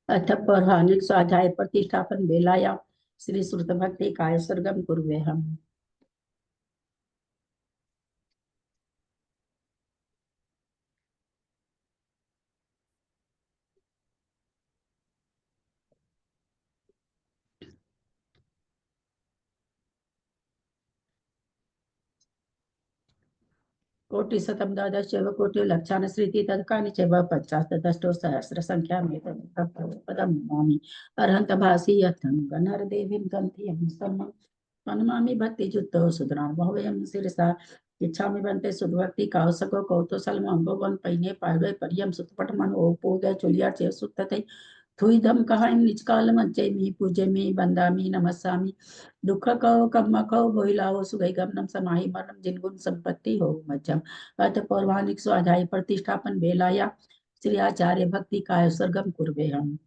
अथ पौराणिक स्वाध्याय प्रतिष्ठापन बेलाया श्री श्रुत भक्ति काय सर्गम कुर्वे हम। कोटि शतम द्वादश चैव कोटि लक्षान श्रीति तदकानि चैव पञ्चाशदष्टो सहस्र संख्या में पदम नमामि अरहंत भासी यथं गणर देवीं गंथियं समं पनमामि भक्ति जुत्तो सुदराम भवयं शिरसा इच्छामि बंते सुधभक्ति कावसको कौतुसलम अंबोवन पैने पावे परियम सुतपट मन ओपोगे चुलिया चे सुतते थुईदम कहां निजकाल मज्जैमि पूज्यमि वंदामि नमस्सामि दुख कहो कम्म कहो बोहिलाओ सुगई गमनम समाहि मरणम जिनगुण संपत्ति हो मज्जम अथ पौराणिक स्वाध्याय प्रतिष्ठापन बेलाया श्री आचार्य भक्ति काय सर्गम कुर्वे हम।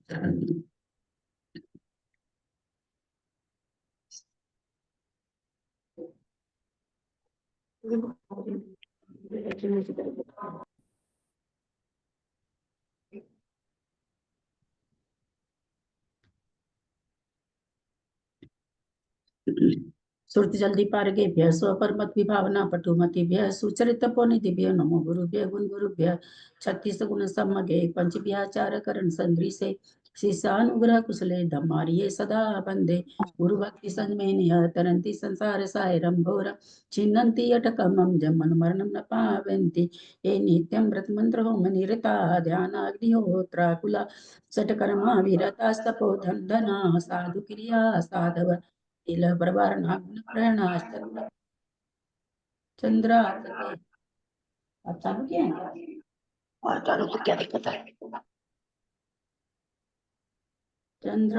सुरति जल्दी पारगेभ्य स्वपरमत विभावना पटुमतिभ्य सुचरित पुनिधिभ्य नमो गुरुभ्य गुण गुरुभ्य छत्तीस गुण सम्मगे पंचभ्याचार करण संदृशे शिष्यानुग्रह कुशले धम्मारिये सदा बंदे गुरु भक्ति संजमेन तरंती संसार सायरम घोर छिन्नन्ति यटकमं जमन मरणं न पावन्ति ये नित्यं व्रत मंत्र होम निरता ध्यान अग्निहोत्राकुला सटकर्मा विरतास्तपो धन्दना साधु क्रिया साधव तिल प्रवर नाग्न प्रणाश चंद्र आप चालू किए हैं क्या? और चालू तो क्या दिक्कत है? चंद्र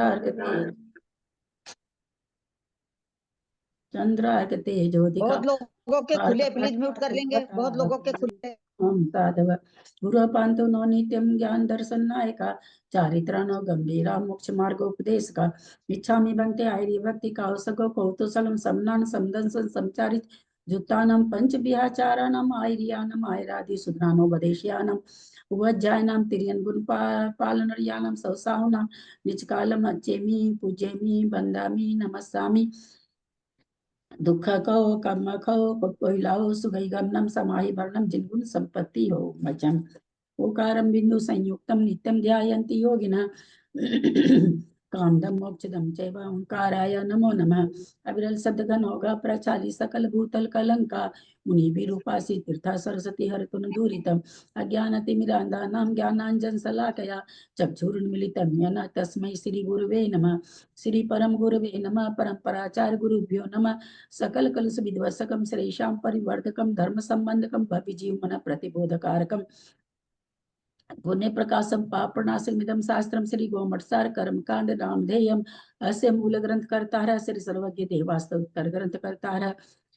ज्योतिका बहुत लोगों के खुले, प्लीज म्यूट कर लेंगे। बहुत लोगों के खुले। ओम साधव गुरु पांतो नो नित्यम ज्ञान दर्शन नायका चारित्रा नो गंभीरा मोक्ष मार्ग उपदेश का इच्छा में बनते आयरी भक्ति का सको कौतुसलम समनान समदंसन समचारित जुत्तानम पंच विहाचारानम आयरियानम आयरादि सुधरानो बदेशियानम उवज्जायनम तिरियन गुण पालनरियानम सौसाहुनाम निचकालम अच्छेमी पूजेमी बंदामी नमस्सामी दुख कहो कम्म कहो कोइलाओ सुगई गमनम समाहि वर्णम जिनगुण संपत्ति हो मचम ओकारम बिंदु संयुक्तम नित्यम ध्यायन्ति योगिना कामदम मोक्षदम चैव ओंकाराय नमो नमः अविरल सद्गन होगा प्रचारी सकल भूतल कलंका मुनि विरूपासी तीर्था सरस्वती हरतुन दूरितम अज्ञानतिमिरान्धानां ज्ञानांजन शलाकया चक्षुरुन्मीलितं येन तस्मै श्री गुरुवे नमः श्री परम गुरुवे नमः परम्पराचार्य गुरुभ्यो नमः सकल कलुष विध्वंसकम श्रेषां परिवर्धकम धर्म संबंधकम भवि जीवन प्रतिबोधकारकम पुण्य प्रकाशम पाप प्रणाशमिदम शास्त्रम श्री गोमटसार कर्म कांड नामधेयम अस्य मूल ग्रंथ करता श्री सर्वज्ञ देवास्तव उत्तर ग्रंथ करता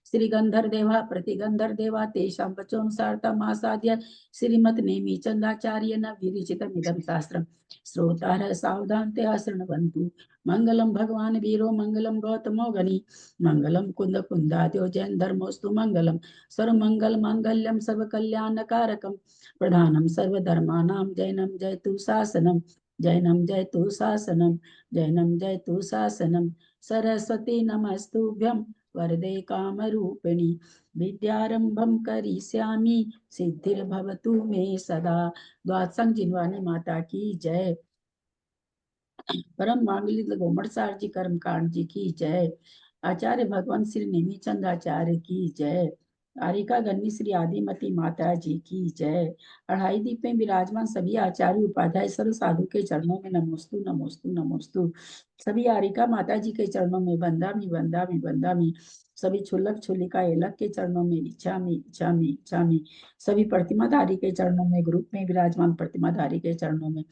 श्री गंधर देवा प्रतिगंधर देवा तेषां वचोनुसारतमासाद्य श्रीमत् नेमि चंदाचार्य न विरचितमिदं शास्त्रम् श्रोतारः सावधानतया शृण्वन्तु मंगलम भगवान वीरो मंगलम गौतमो गणि मंगलम कुंद कुंदाद्यो जैन धर्मोस्तु मंगलम सर्वमंगल मांगल्यम सर्वकल्याणकारकम प्रधानम सर्वधर्मानां जैनम जयतु शासनम जैनम जयतु शासनम जैनम जयतु शासनम सरस्वती नमस्तुभ्यं वरदे कामरूपिणी विद्यारंभम करिष्यामि सिद्धिर्भवतु मे सदा। द्वादशं जिनवानी माता की जय। परम मांगलिक गोमटसार जी कर्मकांड जी की जय। आचार्य भगवान श्री नेमिचंद आचार्य की जय। आरिका गन्नी श्री आदिमती माता जी की जय। अढ़ाई दीप में विराजमान सभी आचार्य उपाध्याय सर्व साधु के चरणों में नमोस्तु नमोस्तु नमोस्तु। सभी आरिका माता जी के चरणों में वंदामि वंदामि वंदामि। सभी छुल्लक छुल्लिका एलक के चरणों में इच्छामि इच्छामि इच्छामि। सभी प्रतिमाधारी के चरणों में ग्रुप में विराजमान प्रतिमाधारी के चरणों में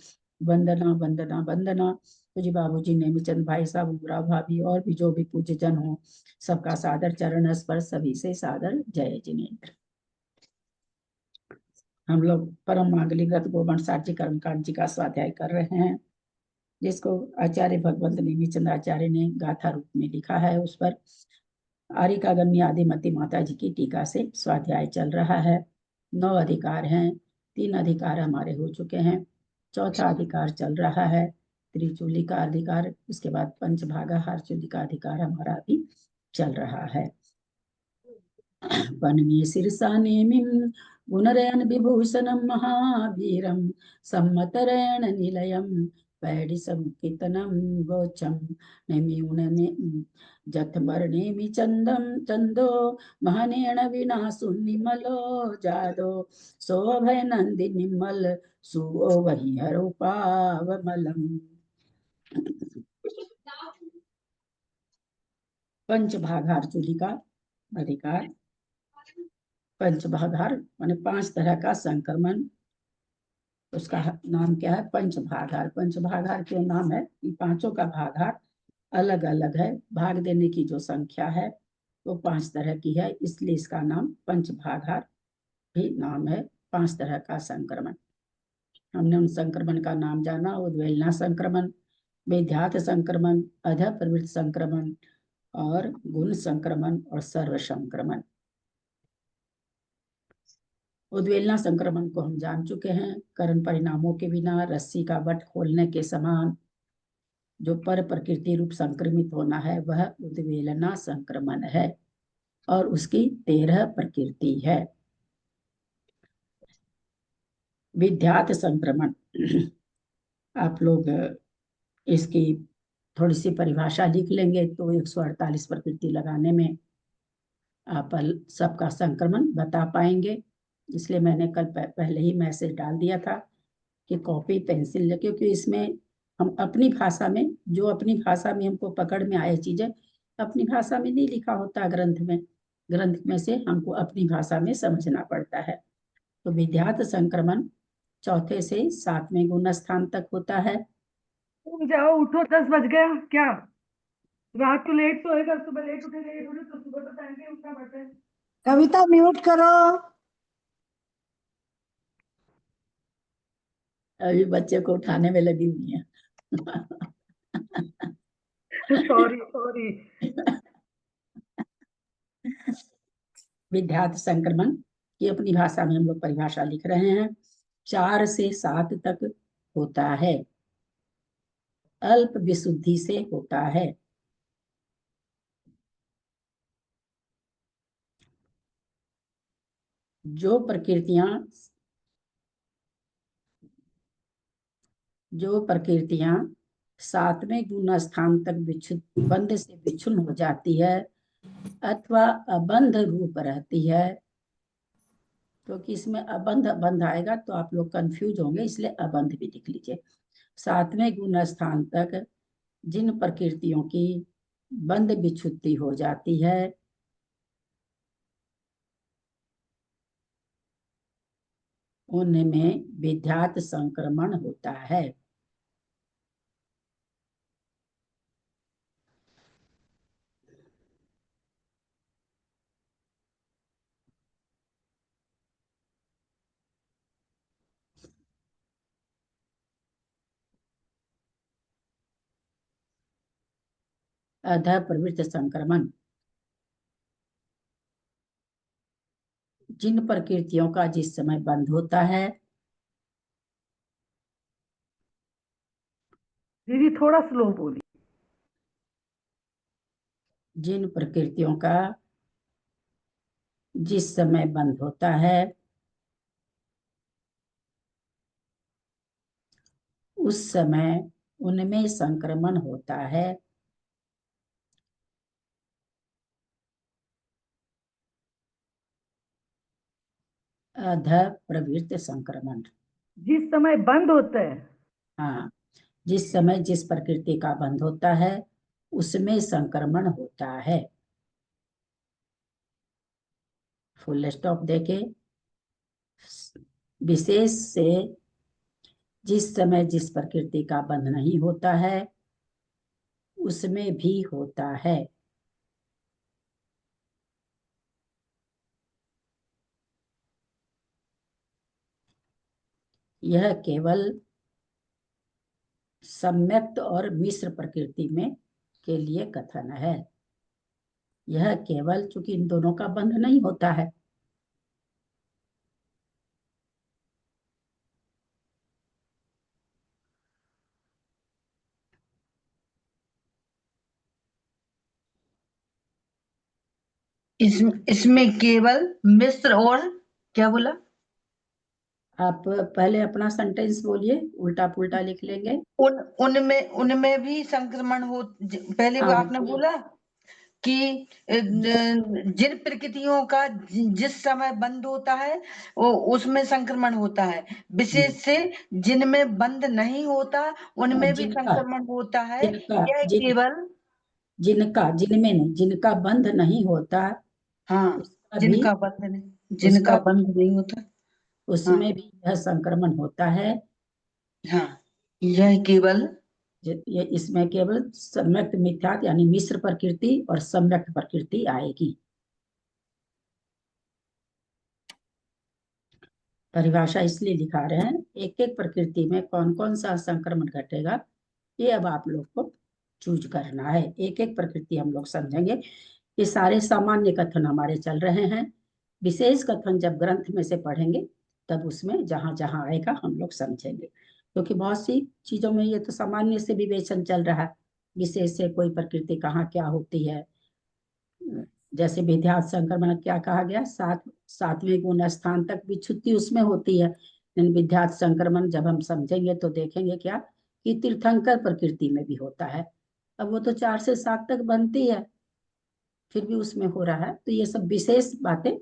वंदना वंदना वंदना। पूज्य बाबूजी नेमिचंद भाई साहब उमरा भाभी और भी जो भी पूज्य जन हो सबका सादर चरण स्पर्श सभी से सादर जय जिनेन्द्र। हम लोग परम मांगलिक रथ गोमटसार जी कर्मकांड जी का स्वाध्याय कर रहे हैं जिसको आचार्य भगवंत नेमिचंद आचार्य ने गाथा रूप में लिखा है। उस पर आरिका गण्य आदिमती माता जी की टीका से स्वाध्याय चल रहा है। 9 अधिकार हैं, 3 अधिकार हमारे हो चुके हैं, चौथा अधिकार चल रहा है, त्रिचूली का अधिकार, उसके बाद पंचभागा हारचूली का अधिकार हमारा अभी चल रहा है। वनमे शीर्षा नेमिं गुणरयन विभूषणं महावीरं सम्मतरेण निलयं पैडिसंकीर्तनं गोचम नेमिउनने जथमर्णेमि चंदम चंदो महनेण विना सुनिमलो जादो सोभय नंदि निमल सुओ वही हरो पावमलम। पंचभागार चूली का अधिकार, पंचभागार माने 5 तरह का संक्रमण, उसका नाम क्या है? पंचभागार। पंचभागार क्यों नाम है? इन पांचों का भागार अलग अलग है, भाग देने की जो संख्या है वो 5 तरह की है, इसलिए इसका नाम पंचभागार भी नाम है। 5 तरह का संक्रमण, हमने उन संक्रमण का नाम जाना। उद्वेलना संक्रमण, विध्यात संक्रमण, अध प्रवृत्त संक्रमण और गुण संक्रमण और सर्व संक्रमण। उद्वेलना संक्रमण को हम जान चुके हैं, कारण परिणामों के बिना रस्सी का बट खोलने के समान जो पर प्रकृति रूप संक्रमित होना है वह उद्वेलना संक्रमण है और उसकी 13 प्रकृति है। विध्यात संक्रमण, आप लोग इसकी थोड़ी सी परिभाषा लिख लेंगे तो 148 प्रकृति लगाने में आप सबका संक्रमण बता पाएंगे। इसलिए मैंने कल पहले ही मैसेज डाल दिया था कि कॉपी पेंसिल, क्योंकि इसमें हम अपनी भाषा में, जो अपनी भाषा में हमको पकड़ में आए चीजें अपनी भाषा में नहीं लिखा होता ग्रंथ में, ग्रंथ में से हमको अपनी भाषा में समझना पड़ता है। तो विध्यात संक्रमण चौथे से 7वें गुण स्थान तक होता है। तुम जाओ, उठो, 10 बज गया क्या? रात को लेट सोएगा, सुबह लेट उठेगा, लेट उठे तो सुबह तो टाइम पे उठना पड़ता है। कविता म्यूट करो। अभी बच्चे को उठाने में लगी हुई है। Sorry sorry. विध्यात संक्रमण की अपनी भाषा में हम लोग परिभाषा लिख रहे हैं। 4 से 7 तक होता है, अल्प विशुद्धि से होता है। जो प्रकृतियां 7वें गुण स्थान तक बंध से विच्छिन्न हो जाती है अथवा अबंध रूप रहती है, क्योंकि इसमें अबंध बंध आएगा तो आप लोग कंफ्यूज होंगे, इसलिए अबंध भी लिख लीजिए। 7वें गुण स्थान तक जिन प्रकृतियों की बंध विच्छुद्धि हो जाती है उनमें विध्यात संक्रमण होता है। अध प्रवृत्त संक्रमण, जिन प्रकृतियों का जिस समय बंध होता है, दीदी थोड़ा स्लो बोली। जिन प्रकृतियों का जिस समय बंध होता है उस समय उनमें संक्रमण होता है। अध प्रवृत्त संक्रमण, जिस समय बंद होता है, हाँ, जिस समय जिस प्रकृति का बंध होता है उसमें संक्रमण होता है। फुल स्टॉप देके, विशेष से जिस समय जिस प्रकृति का बंध नहीं होता है उसमें भी होता है। यह केवल सम्यक्त और मिश्र प्रकृति में के लिए कथन है। यह केवल चूंकि इन दोनों का बंध नहीं होता है इसमें केवल मिस्र और क्या बोला? आप पहले अपना सेंटेंस बोलिए, उल्टा पुल्टा लिख लेंगे। उनमें भी संक्रमण हो। पहले वो हाँ, आपने बोला कि जिन प्रकृतियों का जिस समय बंद होता है वो उसमें संक्रमण होता है, विशेष से जिनमें बंद नहीं होता उनमें भी जिनका संक्रमण होता है। जिनका यह जिन केवल जिनमें नहीं, जिनका बंध नहीं होता हाँ उसका भी जिनका उसका बंद नहीं होता, हाँ उसमें भी यह संक्रमण होता है। हाँ, यह केवल ये इसमें केवल सम्यक्त मिथ्यात् यानी मिश्र प्रकृति और सम्यक्त प्रकृति आएगी। परिभाषा इसलिए दिखा रहे हैं, एक एक प्रकृति में कौन कौन सा संक्रमण घटेगा, ये अब आप लोग को चूज करना है। एक एक प्रकृति हम लोग समझेंगे। ये सारे सामान्य कथन हमारे चल रहे हैं, विशेष कथन जब ग्रंथ में से पढ़ेंगे तब उसमें जहां जहां आएगा हम लोग समझेंगे, क्योंकि बहुत सी चीजों में ये तो सामान्य से विवेचन चल रहा है, विशेष से कोई प्रकृति कहाँ क्या होती है। जैसे विध्यात संक्रमण क्या कहा गया, सातवें गुण स्थान तक विच्छुत्ति उसमें होती है, लेकिन विध्यात संक्रमण जब हम समझेंगे तो देखेंगे क्या कि तीर्थंकर प्रकृति में भी होता है। अब वो तो 4 से 7 तक बनती है, फिर भी उसमें हो रहा है। तो ये सब विशेष बातें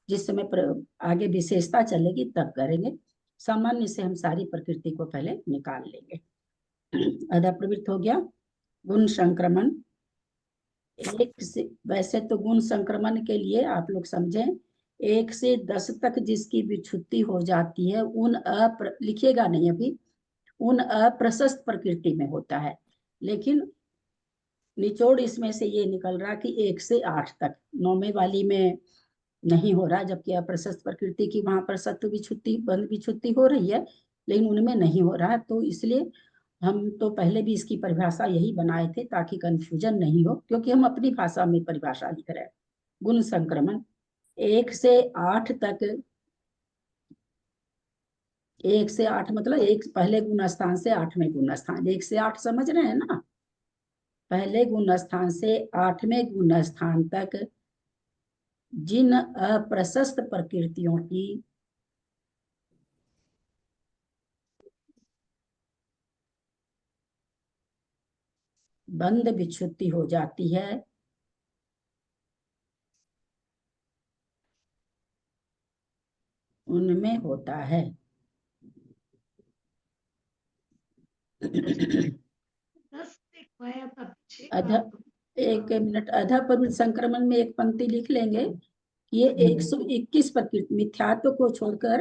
जिस समय आगे विशेषता चलेगी तब करेंगे। सामान्य से हम सारी प्रकृति को पहले निकाल लेंगे। अधा प्रवृत्त हो गया। गुण संक्रमण एक से, वैसे तो गुण संक्रमण के लिए आप लोग समझें 1 से 10 तक जिसकी विच्छुत्ति हो जाती है उन लिखिएगा नहीं अभी, उन अप्रशस्त प्रकृति में होता है। लेकिन निचोड़ इसमें से ये निकल रहा कि 1 से 8 तक, 9वें वाली में नहीं हो रहा, जबकि अप्रशस्त प्रकृति की वहां पर सत्व विच्छुत्ति बंध विच्छुत्ति हो रही है, लेकिन उनमें नहीं हो रहा है। तो इसलिए हम तो पहले भी इसकी परिभाषा यही बनाए थे ताकि कंफ्यूजन नहीं हो, क्योंकि हम अपनी भाषा में परिभाषा लिख रहे हैं। गुण संक्रमण 1 से 8 तक, 1 से 8 मतलब एक पहले गुण स्थान से 8वें गुण स्थान, 1 से 8 समझ रहे हैं ना। पहले गुण स्थान से 8वें गुण स्थान तक जिन अप्रशस्त प्रकृतियों की बंध विच्छुत्ति हो जाती है उनमें होता है। अधा एक मिनट, अधा प्रवृत्त संक्रमण में एक पंक्ति लिख लेंगे। ये 121 प्रकृति मिथ्यात्व को छोड़कर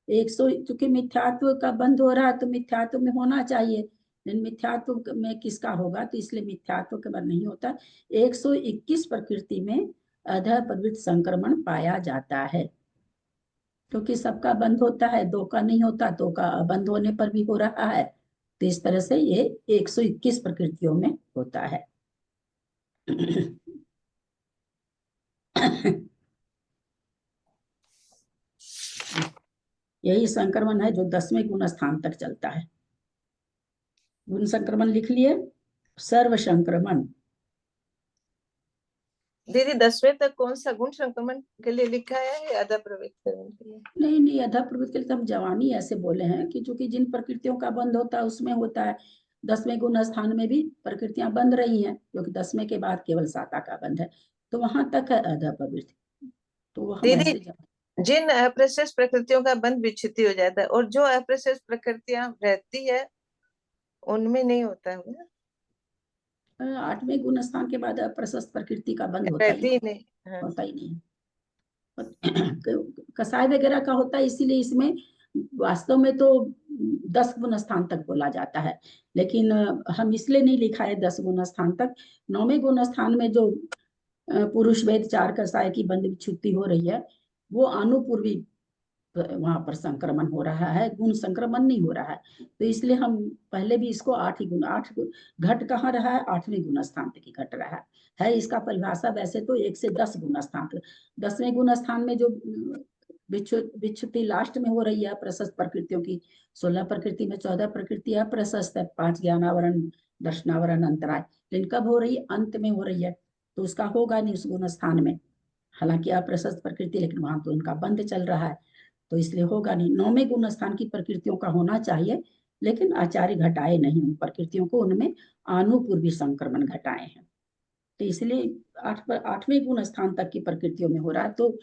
100, चूंकि मिथ्यात्व का बंद हो रहा है तो मिथ्यात्व में होना चाहिए, लेकिन मिथ्यात्व में किसका होगा, तो इसलिए मिथ्यात्व के बाद नहीं होता। 121 प्रकृति में अधा प्रवृत्त संक्रमण पाया जाता है, क्योंकि सबका बंद होता है, 2 का नहीं होता, 2 का बंद होने पर भी हो रहा है। तो इस तरह से ये 121 प्रकृतियों में होता है। यही संक्रमण है जो 10वें गुण स्थान तक चलता है। गुण संक्रमण लिख लिए। सर्व संक्रमण दीदी 10वें तक कौन सा गुण संक्रमण के लिए लिखा है, अधा प्रवृत्त करने के लिए? नहीं, अधा प्रवृत्त के लिए तो हम जवानी ऐसे बोले हैं कि चूंकि जिन प्रकृतियों का बंद होता है उसमें होता है। 10वें गुण स्थान में भी प्रकृतियां बंद रही हैं, क्योंकि 10वें के बाद केवल साता का बंद है, तो वहां तक है अधा प्रवृत्त। तो हम दीदी ऐसे जिन अप्रशस्त प्रकृतियों का बंध विच्छित्ति हो जाता है और जो अप्रशस्त प्रकृतियां रहती है उनमें नहीं होता है, 8वें गुण स्थान के बाद अप्रशस्त प्रकृति का बंद होता रहती ही ही नहीं। हाँ। होता ही नहीं। कसाय वगैरह का होता है, इसीलिए इसमें वास्तव में तो 10 गुण स्थान तक बोला जाता है, लेकिन हम इसलिए नहीं लिखा है 10 गुण स्थान तक। 9वें गुण स्थान में जो पुरुष वेद 4 कसाय की बंद विच्छुत्ति हो रही है, वो अनुपूर्वी वहां पर संक्रमण हो रहा है, गुण संक्रमण नहीं हो रहा है। तो इसलिए हम पहले भी इसको 8 ही गुण, 8 घट कहाँ रहा है, 8वें गुण स्थान तक ही घट रहा है। इसका परिभाषा वैसे तो 1 से 10 गुण स्थान तक। 10वें गुण स्थान में जो विच्छुत्ति लास्ट में हो रही है प्रशस्त प्रकृतियों की, 16 प्रकृति में 14 प्रकृति है प्रशस्त है, 5 ज्ञानावरण दर्शनावरण अंतराय, लेकिन कब हो रही है, अंत में हो रही है, तो उसका होगा नहीं उस गुण स्थान में। हालांकि अप्रशस्त प्रकृति, लेकिन वहां तो इनका बंध चल रहा है, तो इसलिए होगा नहीं। 9वें गुण स्थान की प्रकृतियों का होना चाहिए, लेकिन आचार्य घटाए नहीं उन प्रकृतियों को, उनमें आनुपूर्वी संक्रमण घटाए हैं। तो इसलिए 8वें गुण स्थान तक की प्रकृतियों में हो रहा है। तो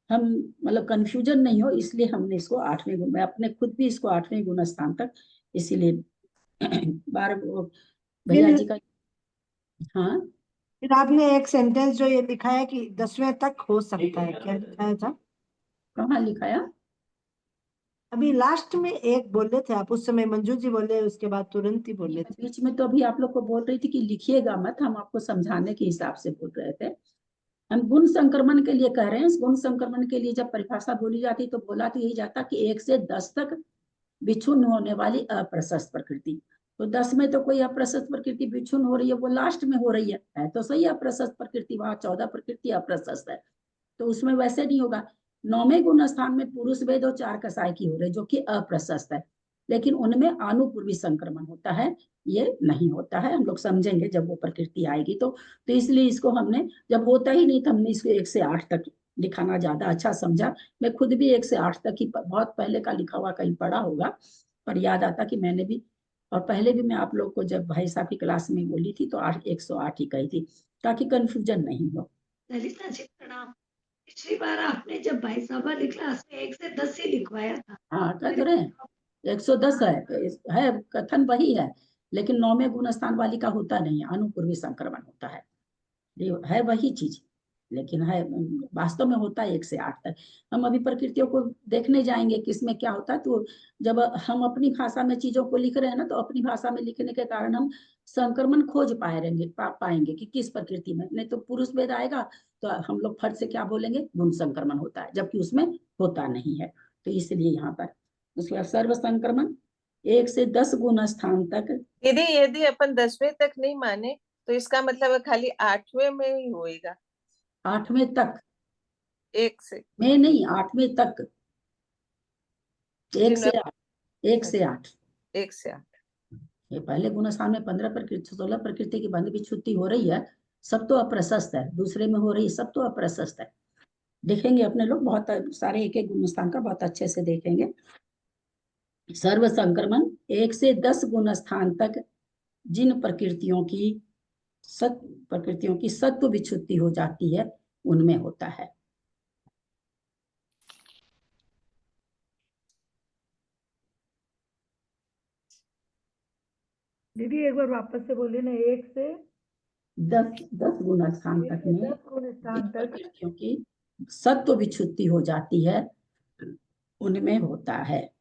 हम मतलब कंफ्यूजन नहीं हो, इसलिए हमने इसको 8वें गुण, मैं अपने खुद भी इसको 8वें गुण स्थान तक, इसीलिए बार भैया जी का। हाँ, फिर आपने एक सेंटेंस जो ये लिखा है कि 10वें तक हो सकता है, क्या लिखाया था? कहाँ लिखाया? अभी लास्ट में एक बोले थे आप, उस समय मंजू जी बोले, उसके बाद तुरंत ही बोले थे। बीच में तो अभी आप लोग को बोल रही थी कि लिखिएगा मत, हम आपको समझाने के हिसाब से बोल रहे थे। हम गुण संक्रमण के लिए कह रहे हैं। गुण संक्रमण के लिए जब परिभाषा बोली जाती तो बोला तो यही जाता कि 1 से 10 तक विच्छुन्न होने वाली अप्रशस्त प्रकृति। तो 10 में तो कोई अप्रशस्त प्रकृति विच्छुन्न हो रही है, वो लास्ट में हो रही है तो सही अप्रशस्त प्रकृति, वहां 14 प्रकृति अप्रशस्त है, तो उसमें वैसे नहीं होगा। 9वें गुण स्थान में पुरुष वेद और 4 कसाय की हो रही, जो कि अप्रशस्त है, लेकिन उनमें आनुपूर्वी संक्रमण होता है, ये नहीं होता है। हम लोग समझेंगे जब वो प्रकृति आएगी तो इसलिए इसको हमने, जब होता ही नहीं तो हमने इसको 1 से 8 तक दिखाना ज्यादा अच्छा समझा। मैं खुद भी 1 से 8 तक ही बहुत पहले का लिखा हुआ कहीं पढ़ा होगा, पर याद आता कि मैंने भी, और पहले भी मैं आप लोग को जब भाई साहब की क्लास में बोली थी तो 108 ही कही थी, ताकि कंफ्यूजन नहीं हो। ललिता जी प्रणाम। पिछली बार आपने जब भाई साहब वाली क्लास में 1 से 10 ही लिखवाया था। हाँ, कह तो रहे हैं 110 है कथन वही है, लेकिन 9वें गुण स्थान वाली का होता नहीं है, अनुपूर्वी संक्रमण होता है, ये है वही चीज, लेकिन है वास्तव में होता है 1 से 8 तक। हम अभी प्रकृतियों को देखने जाएंगे किसमें क्या होता है, तो जब हम अपनी भाषा में चीजों को लिख रहे हैं ना, तो अपनी भाषा में लिखने के कारण हम संक्रमण खोज पाएंगे कि किस प्रकृति में। नहीं तो पुरुष वेद आएगा तो हम लोग फट से क्या बोलेंगे, गुण संक्रमण होता है, जबकि उसमें होता नहीं है। तो इसलिए यहाँ पर उसके बाद सर्व संक्रमण 1 से 10 गुण स्थान तक। यदि अपन 10वें तक नहीं माने तो इसका मतलब है खाली 8वें में ही होएगा। 8वें तक 1 से में नहीं, 8वें तक, 1 से 8, 1 से 8। 1 से 8 ये पहले गुण स्थान में 15 प्रकृति 16 प्रकृति की बंध विच्छुत्ति हो रही है, सब तो अप्रशस्त है। दूसरे में हो रही सब तो अप्रशस्त है। देखेंगे अपने लोग बहुत सारे एक एक गुण स्थान का बहुत अच्छे से देखेंगे। सर्व संक्रमण 1 से 10 गुण स्थान तक जिन प्रकृतियों की सत्व विच्छुत्ति हो जाती है, उनमें होता है। दीदी एक बार वापस से बोलिए ना, 1 से 10 गुण स्थान तक में 10 गुण स्थान जिन तक प्रकृतियों की सत्व विच्छुत्ति हो जाती है, उनमें होता है।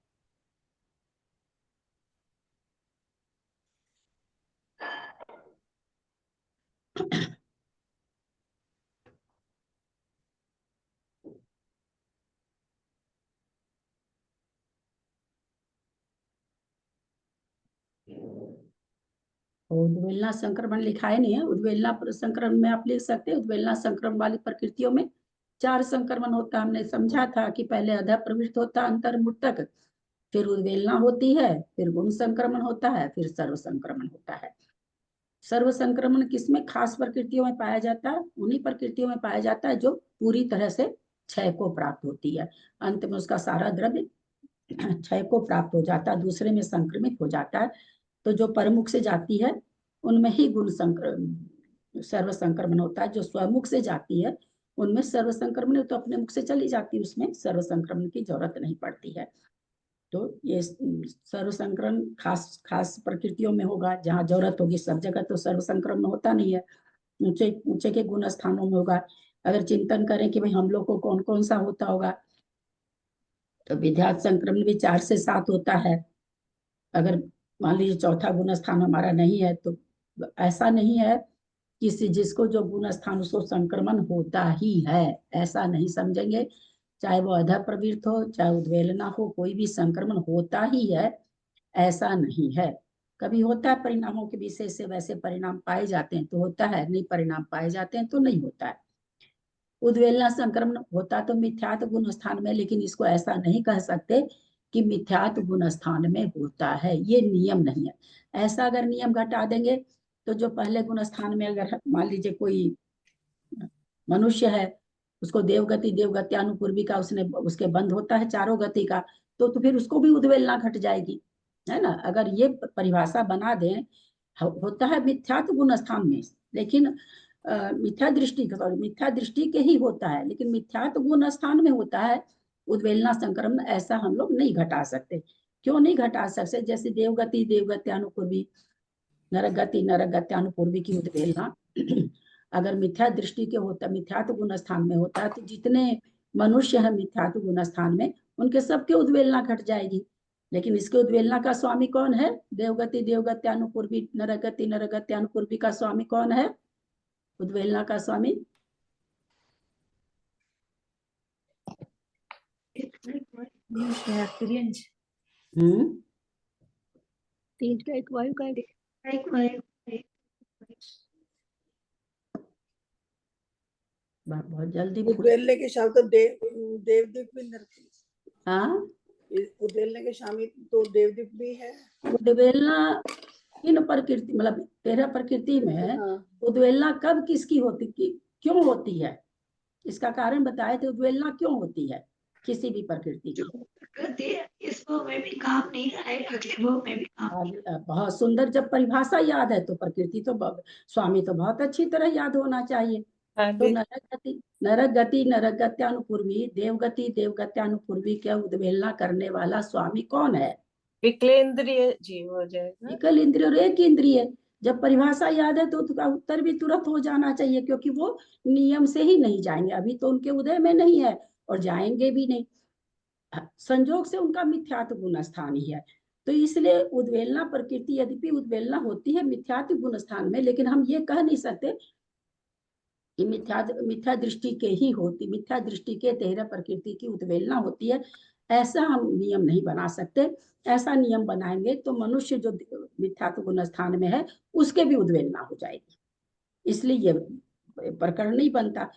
उद्वेलना संक्रमण लिखा है नहीं है, उद्वेलना संक्रमण में आप लिख सकते हैं। उद्वेलना संक्रमण वाली प्रकृतियों में 4 संक्रमण होता है। हमने समझा था कि पहले अधः प्रविष्ट होता है अंतर्मुतक, फिर उद्वेलना होती है, फिर गुण संक्रमण होता है, फिर सर्व संक्रमण होता है। सर्व संक्रमण किसमें खास प्रकृतियों में पाया जाता है? उन्हीं प्रकृतियों में पाया जाता है जो पूरी तरह से क्षय को प्राप्त होती है, अंत में उसका सारा द्रव्य क्षय को प्राप्त हो जाता है, दूसरे में संक्रमित हो जाता है। तो जो परमुख से जाती है उनमें ही गुण सर्व संक्रमण होता है। जो स्वमुख से जाती है उनमें सर्व संक्रमण, तो अपने मुख से चली जाती है, उसमें सर्व संक्रमण की जरूरत नहीं पड़ती है। तो ये सर्व संक्रमण खास प्रकृतियों में होगा, जहाँ जरूरत होगी। सब जगह तो सर्व संक्रमण होता नहीं है, ऊंचे ऊंचे के गुण स्थानों में होगा। अगर चिंतन करें कि भाई हम लोग को कौन कौन सा होता होगा, तो विद्यार्थ संक्रमण भी 4 से 7 होता है। अगर मान लीजिए चौथा गुण स्थान हमारा नहीं है, तो ऐसा नहीं है किसी जिसको जो गुण स्थान उसको संक्रमण होता ही है, ऐसा नहीं समझेंगे। चाहे वो अधः प्रवृत्त हो, चाहे उद्वेलना हो, कोई भी संक्रमण होता ही है, ऐसा नहीं है। कभी होता है परिणामों के विषय से वैसे परिणाम पाए जाते हैं तो होता है, नहीं परिणाम पाए जाते हैं तो नहीं होता है। उद्वेलना संक्रमण होता तो मिथ्यात्व गुण स्थान में, लेकिन इसको ऐसा नहीं कह सकते कि मिथ्यात्व गुण स्थान में होता है, ये नियम नहीं है। ऐसा अगर नियम घटा देंगे तो जो पहले गुण स्थान में, अगर मान लीजिए कोई मनुष्य है उसको देवगति देवगत्यानुपूर्वी का उसने उसके बंध होता है चारों गति का, तो फिर उसको भी उद्वेलना घट जाएगी, है ना। अगर ये परिभाषा बना दें, होता है मिथ्यात्व गुण स्थान में, लेकिन मिथ्या दृष्टि के ही होता है, लेकिन मिथ्यात्व गुण स्थान में होता है उद्वेलना संक्रमण, ऐसा हम लोग नहीं घटा सकते। क्यों नहीं घटा सकते? जैसे देवगति देवगत्यानुपूर्वी, नरगति नरगत्यानुपूर्वी की उद्वेलना अगर मिथ्या दृष्टि के होता, मिथ्यात्व गुण स्थान में होता है, तो जितने मनुष्य है मिथ्यात्व गुण स्थान में, उनके सबके उद्वेलना घट जाएगी। लेकिन इसके उद्वेलना का स्वामी कौन है? देवगति देवगत्यानुपूर्वी नरगति नरगत्यानुपूर्वी का स्वामी कौन है? उद्वेलना का स्वामी तीन का एक वायु का एक वायु बहुत जल्दी उद्वेलने के शाम तो देवदीप भी हाँ उद्वेलने के शामी तो देवदीप भी है। उद्वेलना इन प्रकृति मतलब 13 प्रकृति में उद्वेलना कब किसकी होती, क्यों होती है, इसका कारण बताए थे। उद्वेलना क्यों होती है किसी भी प्रकृति की? इस भोग में भी काम नहीं आए, अगले भोग में भी काम। बहुत सुंदर, जब परिभाषा याद है तो प्रकृति तो स्वामी तो बहुत अच्छी तरह याद होना चाहिए। तो नरगति नरगत्यानुपूर्वी देवगति देवगत्यानुपूर्वी के उद्वेलना करने वाला स्वामी कौन है? विकलेंद्रिय जीव हो जाएगा। विकल इंद्रिय और एक इंद्रिय। जब परिभाषा याद है तो उसका उत्तर भी तुरंत हो जाना चाहिए, क्योंकि वो नियम से ही नहीं जाएंगे, अभी तो उनके उदय में नहीं है और जाएंगे भी नहीं, संजोग से उनका मिथ्यात्व गुण स्थान ही है। तो इसलिए उद्वेलना प्रकृति यद्यपि उद्वेलना होती है मिथ्यात्व गुण स्थान में, लेकिन हम ये कह नहीं सकते कि मिथ्या दृष्टि के ही होती, मिथ्या दृष्टि के 13 प्रकृति की उद्वेलना होती है, ऐसा हम नियम नहीं बना सकते। ऐसा नियम बनाएंगे तो मनुष्य जो मिथ्यात्व गुण स्थान में है उसके भी उद्वेलना हो जाएगी, इसलिए ये प्रकरण नहीं बनता।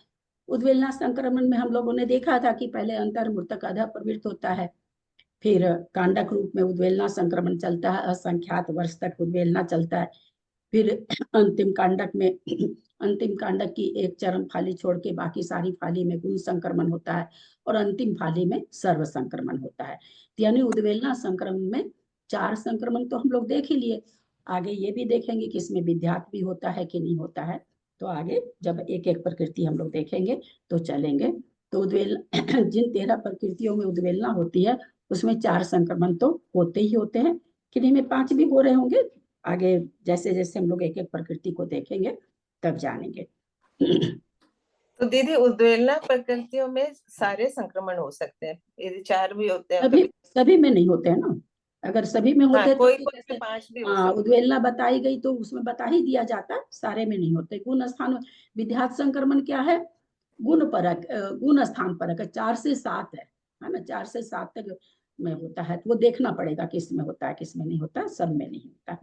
उद्वेलना संक्रमण में हम लोगों ने देखा था कि पहले अंतर्मूर्तक अधः प्रवृत्त होता है, फिर कांडक रूप में उद्वेलना संक्रमण चलता है, असंख्यात वर्ष तक उद्वेलना चलता है, फिर अंतिम कांडक की एक चरम फाली छोड़ के बाकी सारी फाली में गुण संक्रमण होता है और अंतिम फाली में सर्व संक्रमण होता है। यानी उद्वेलना संक्रमण में 4 संक्रमण तो हम लोग देख ही लिए, आगे ये भी देखेंगे कि इसमें विद्यात्व भी होता है कि नहीं होता है। तो आगे जब एक एक प्रकृति हम लोग देखेंगे तो चलेंगे। तो जिन 13 प्रकृतियों में उद्वेलना होती है उसमें 4 संक्रमण तो होते ही होते हैं, किन्हीं में 5 भी हो रहे होंगे। आगे जैसे जैसे हम लोग एक एक प्रकृति को देखेंगे तब जानेंगे। तो दीदी उद्वेलना प्रकृतियों में सारे संक्रमण हो सकते हैं, यदि 4 भी होते हैं सभी में नहीं होते हैं ना। अगर सभी में होते कोई तो कोई 5 भी हो सकते हैं। उद्वेलना बताई गई तो उसमें बता ही दिया जाता, सारे में नहीं होते। गुण स्थान विद्यात संक्रमण क्या है? गुण परक, गुण स्थान परक 4 से 7 है ना, 4 से 7 तक में होता है। तो वो देखना पड़ेगा किस में होता है किस में नहीं होता, सब में नहीं होता।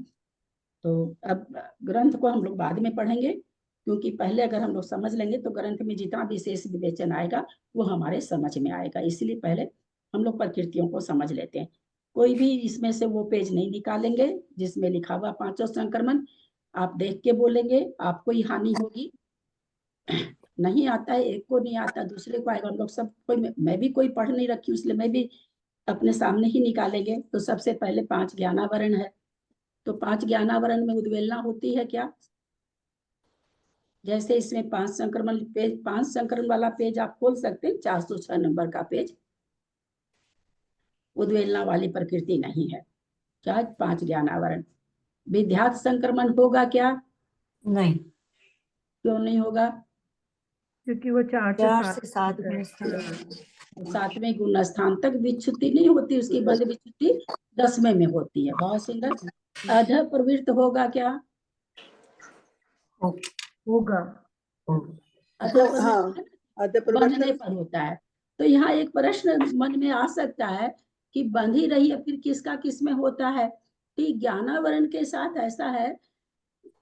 तो अब ग्रंथ को हम लोग बाद में पढ़ेंगे, क्योंकि पहले अगर हम लोग समझ लेंगे तो ग्रंथ में जितना विशेष विवेचन आएगा वो हमारे समझ में आएगा। इसलिए पहले हम लोग प्रकृतियों को समझ लेते हैं। कोई भी इसमें से वो पेज नहीं निकालेंगे जिसमें लिखा हुआ 5 संक्रमण, आप देख के बोलेंगे, आपको ही हानि होगी। नहीं आता है, एक को नहीं आता दूसरे को आएगा। हम लोग सब कोई, मैं भी कोई पढ़ नहीं रखी इसलिए मैं भी अपने सामने ही निकालेंगे। तो सबसे पहले 5 ज्ञानावरण है, तो 5 ज्ञानावरण में उद्वेलना होती है क्या? जैसे इसमें 5 संक्रमण पेज, 5 संक्रमण वाला पेज आप खोल सकते हैं, 406 नंबर का पेज। उद्वेलना वाली प्रकृति नहीं है क्या? 5 ज्ञानावरण। विद्यात संक्रमण होगा क्या? नहीं। क्यों नहीं होगा? क्योंकि वो 4 से 7 में 7वें गुण स्थान तक विच्युति नहीं होती, उसकी बंध विच्युति 10वें में होती है। बहुत सुंदर। अधः प्रवृत्त होगा क्या? होगा। बंधने पर होता है। तो यहाँ एक प्रश्न मन में आ सकता है कि बंध ही रही है, फिर किसका किस में होता है? ठीक ज्ञानावरण के साथ ऐसा है,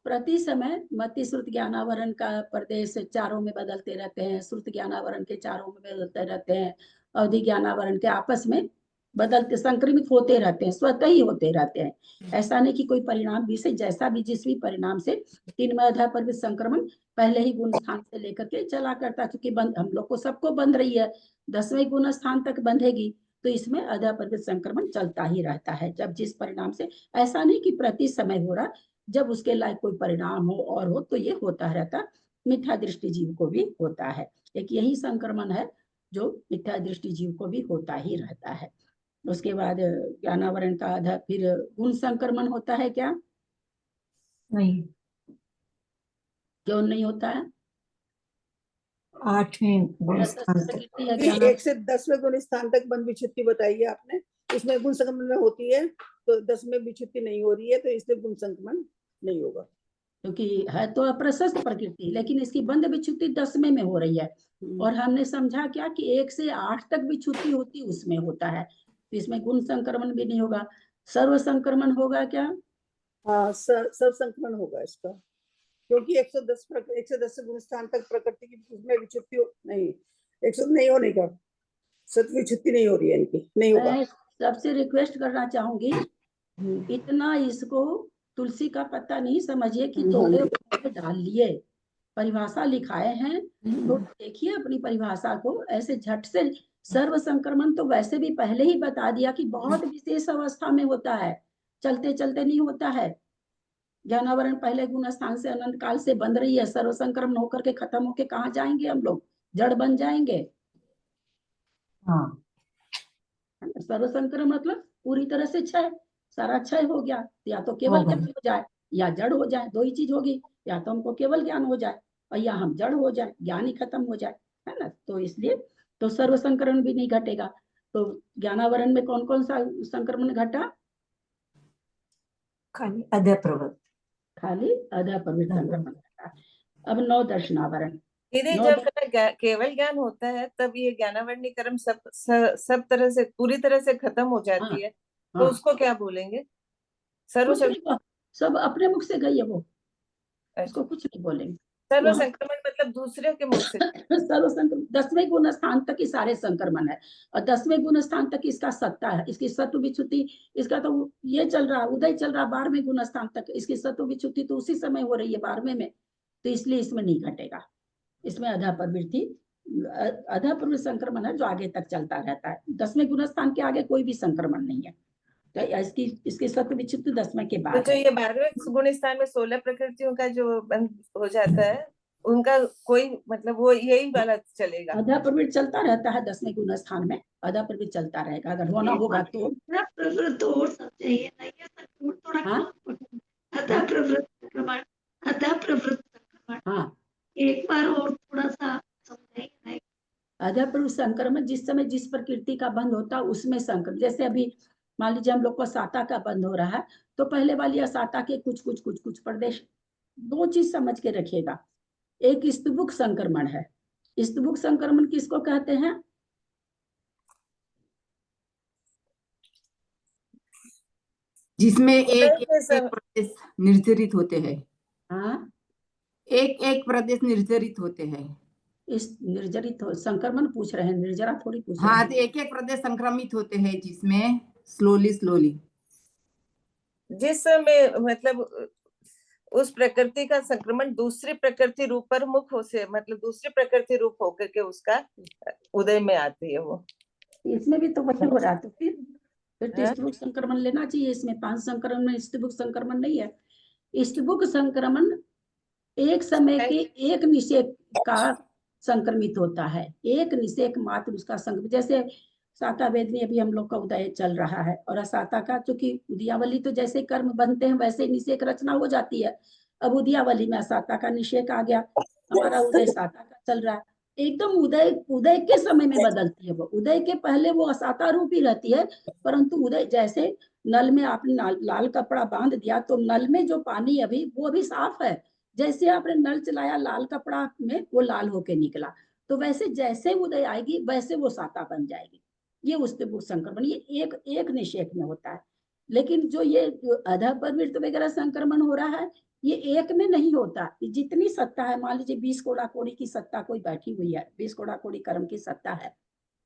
प्रति समय मति श्रुत ज्ञानावरण का प्रदेश चारों में बदलते रहते हैं, श्रुत ज्ञानावरण के चारों में बदलते रहते हैं, अवधि ज्ञानावरण के आपस में बदलते संक्रमित होते रहते हैं, स्वतः ही होते रहते हैं। ऐसा नहीं कि कोई परिणाम भी से जैसा भी जिस भी परिणाम से तीनमय अधा परिवृत्त संक्रमण पहले ही गुण स्थान से लेकर के चला करता, क्योंकि बंद हम लोग को सबको बंध रही है, 10वें गुण स्थान तक बंधेगी, तो इसमें अधा परिवृत्त संक्रमण चलता ही रहता है। जब जिस परिणाम से, ऐसा नहीं कि प्रति समय हो रहा, जब उसके लायक कोई परिणाम हो और हो तो ये होता रहता। मिथ्या दृष्टि जीव को भी होता है, एक यही संक्रमण है जो मिथ्या दृष्टि जीव को भी होता ही रहता है। उसके बाद ज्ञानावरण का आधा फिर गुण संक्रमण होता है क्या? नहीं, क्यों नहीं होता है? 8वें गुण स्थान तक। प्रकृति है क्योंकि ज्ञान। 1 से 10वें गुण स्थान तक बंध विच्छुत्ति बताई है आपने, इसमें गुण संक्रमण में होती है, तो 10 में विच्छुत्ति नहीं हो रही है, तो इसलिए गुण संक्रमण नहीं होगा। क्योंकि है तो अप्रशस्त प्रकृति, लेकिन इसकी बंध विच्छुत्ति 10वें में हो रही है। और हमने समझा क्या कि 1 से 8 तक विच्छुत्ति होती उसमें होता है, तो इसमें गुण संक्रमण भी नहीं होगा। सर्व संक्रमण होगा क्या? हाँ, सर्व संक्रमण होगा इसका, क्योंकि 110 से गुण स्थान तक प्रकृति की उसमें विच्छुत्ति नहीं, 100 नहीं होने का, सत विच्छुत्ति नहीं हो रही है इनकी, नहीं होगा। मैं सबसे रिक्वेस्ट करना चाहूंगी, इतना इसको तुलसी का पत्ता नहीं समझिए कि तोड़े और डाल लिए। परिभाषा लिखाए हैं तो देखिए अपनी परिभाषा को, ऐसे झट से सर्व संक्रमण तो वैसे भी पहले ही बता दिया कि बहुत विशेष अवस्था में होता है, चलते चलते नहीं होता है। ज्ञानावरण पहले गुण स्थान से अनंत काल से बंध रही है, सर्व संक्रमण होकर के खत्म होके कहाँ जाएंगे हम लोग? जड़ बन जाएंगे। हाँ, सर्व संक्रमण मतलब पूरी तरह से क्षय, सारा क्षय हो गया, या तो केवल ज्ञान हो जाए या जड़ हो जाए, दो ही चीज होगी, या तो हमको केवल ज्ञान हो जाए और या हम जड़ हो जाए, ज्ञान ही खत्म हो जाए, है ना। तो इसलिए तो सर्व संक्रमण भी नहीं घटेगा। तो ज्ञानावरण में कौन कौन सा संक्रमण घटा? खाली अधा प्रवृत्त, खाली अधा प्रवृत्त संक्रमण घटा। अब 9 दर्शनावरण। दीदी, नौ जब केवल ज्ञान होता है तब ये ज्ञानावरणी कर्म सब तरह से पूरी तरह से खत्म हो जाती है, तो हाँ, उसको क्या बोलेंगे? सर्व कुछ नहीं, सब अपने मुख से गई है वो, उसको कुछ नहीं बोलेंगे। सर्व वहाँ संक्रमण मतलब दूसरे के मुख से। सर्व संक्रमण 10वें गुण स्थान तक ही सारे संक्रमण है, और 10वें गुण स्थान तक इसका सत्ता है, इसकी सत्व विच्छुत्ति, इसका तो ये चल रहा, उदय चल रहा 12वें गुण स्थान तक, इसकी सत्व विच्छुत्ति तो उसी समय हो रही है 12वें में, तो इसलिए इसमें नहीं घटेगा। इसमें अधा प्रवृत्ति संक्रमण है जो आगे तक चलता रहता है। 10वें गुण स्थान के आगे कोई भी संक्रमण नहीं है, तो इसकी सत्व विच्छुत्ति 10वें के तो बाद जो है। ये 12वें गुण स्थान में 16 प्रकृतियों का जो बंद हो जाता है, उनका कोई मतलब वो यही वाला चलेगा। अधा प्रवृत्ति चलता रहता है 10वें गुण स्थान में, अधा प्रवृत्ति चलता रहेगा, अगर होना होगा तो। प्रवृत्त और सब चाहिए ना, ये संक्रमण थोड़ा हाँ? अतः प्रवृत्त संक्रमण, अतः प्रवृत्त संक्रमण, हाँ, एक बार और थोड़ा सा समझाइए ना। अधा प्रवृत्त संक्रमण जिस समय जिस प्रकृति का बंध होता है उसमें संक्रमण, जैसे अभी मान लीजिए हम लोग को साता का बंध हो रहा है, तो पहले वाली असाता के कुछ प्रदेश, दो चीज समझ के रखिएगा। एक स्तुभुक संक्रमण है। स्तुभुक संक्रमण किसको कहते हैं? जिसमें एक प्रदेश निर्जरित होते हैं। हाँ, एक प्रदेश निर्जरित होते हैं। इस निर्जरित संक्रमण पूछ रहे हैं, निर्जरा थोड़ी पूछ रहे हाँ, हैं। तो एक प्रदेश संक्रमित होते हैं जिसमें स्लोली जिस समय मतलब उस प्रकृति का संक्रमण दूसरी प्रकृति रूप पर मुख हो से मतलब दूसरी प्रकृति रूप होकर के उसका उदय में आती है वो। इसमें भी तो वही हो रहा है, तो फिर स्तुभुक संक्रमण लेना चाहिए। इसमें 5 संक्रमण में स्तुभुक संक्रमण नहीं है। स्तुभुक संक्रमण एक समय के एक निषेक का संक्रमित होता है, एक निषेक मात्र उसका संक्रमित। जैसे साता वेद में अभी हम लोग का उदय चल रहा है, और असाता का, चूंकि उदयावली तो जैसे कर्म बनते हैं वैसे निषेक रचना हो जाती है। अब उदयावली में असाता का निषेक आ गया, हमारा उदय साता का चल रहा है। एकदम उदय के समय में बदलती है वो, उदय के पहले वो असाता रूप ही रहती है, परंतु उदय जैसे नल में आपने लाल कपड़ा बांध दिया तो नल में जो पानी अभी वो अभी साफ है, जैसे आपने नल चलाया लाल कपड़ा में वो लाल होके निकला, तो वैसे जैसे उदय आएगी वैसे वो साता बन जाएगी। ये स्तुभुक संक्रमण ये एक निषेक में होता है। लेकिन जो ये अधा प्रवृत्त वगैरह संक्रमण हो रहा है, ये एक में नहीं होता। जितनी सत्ता है, मान लीजिए 20 कोड़ा कोड़ी की सत्ता कोई बैठी हुई है, 20 कोड़ा कोड़ी कर्म की सत्ता है,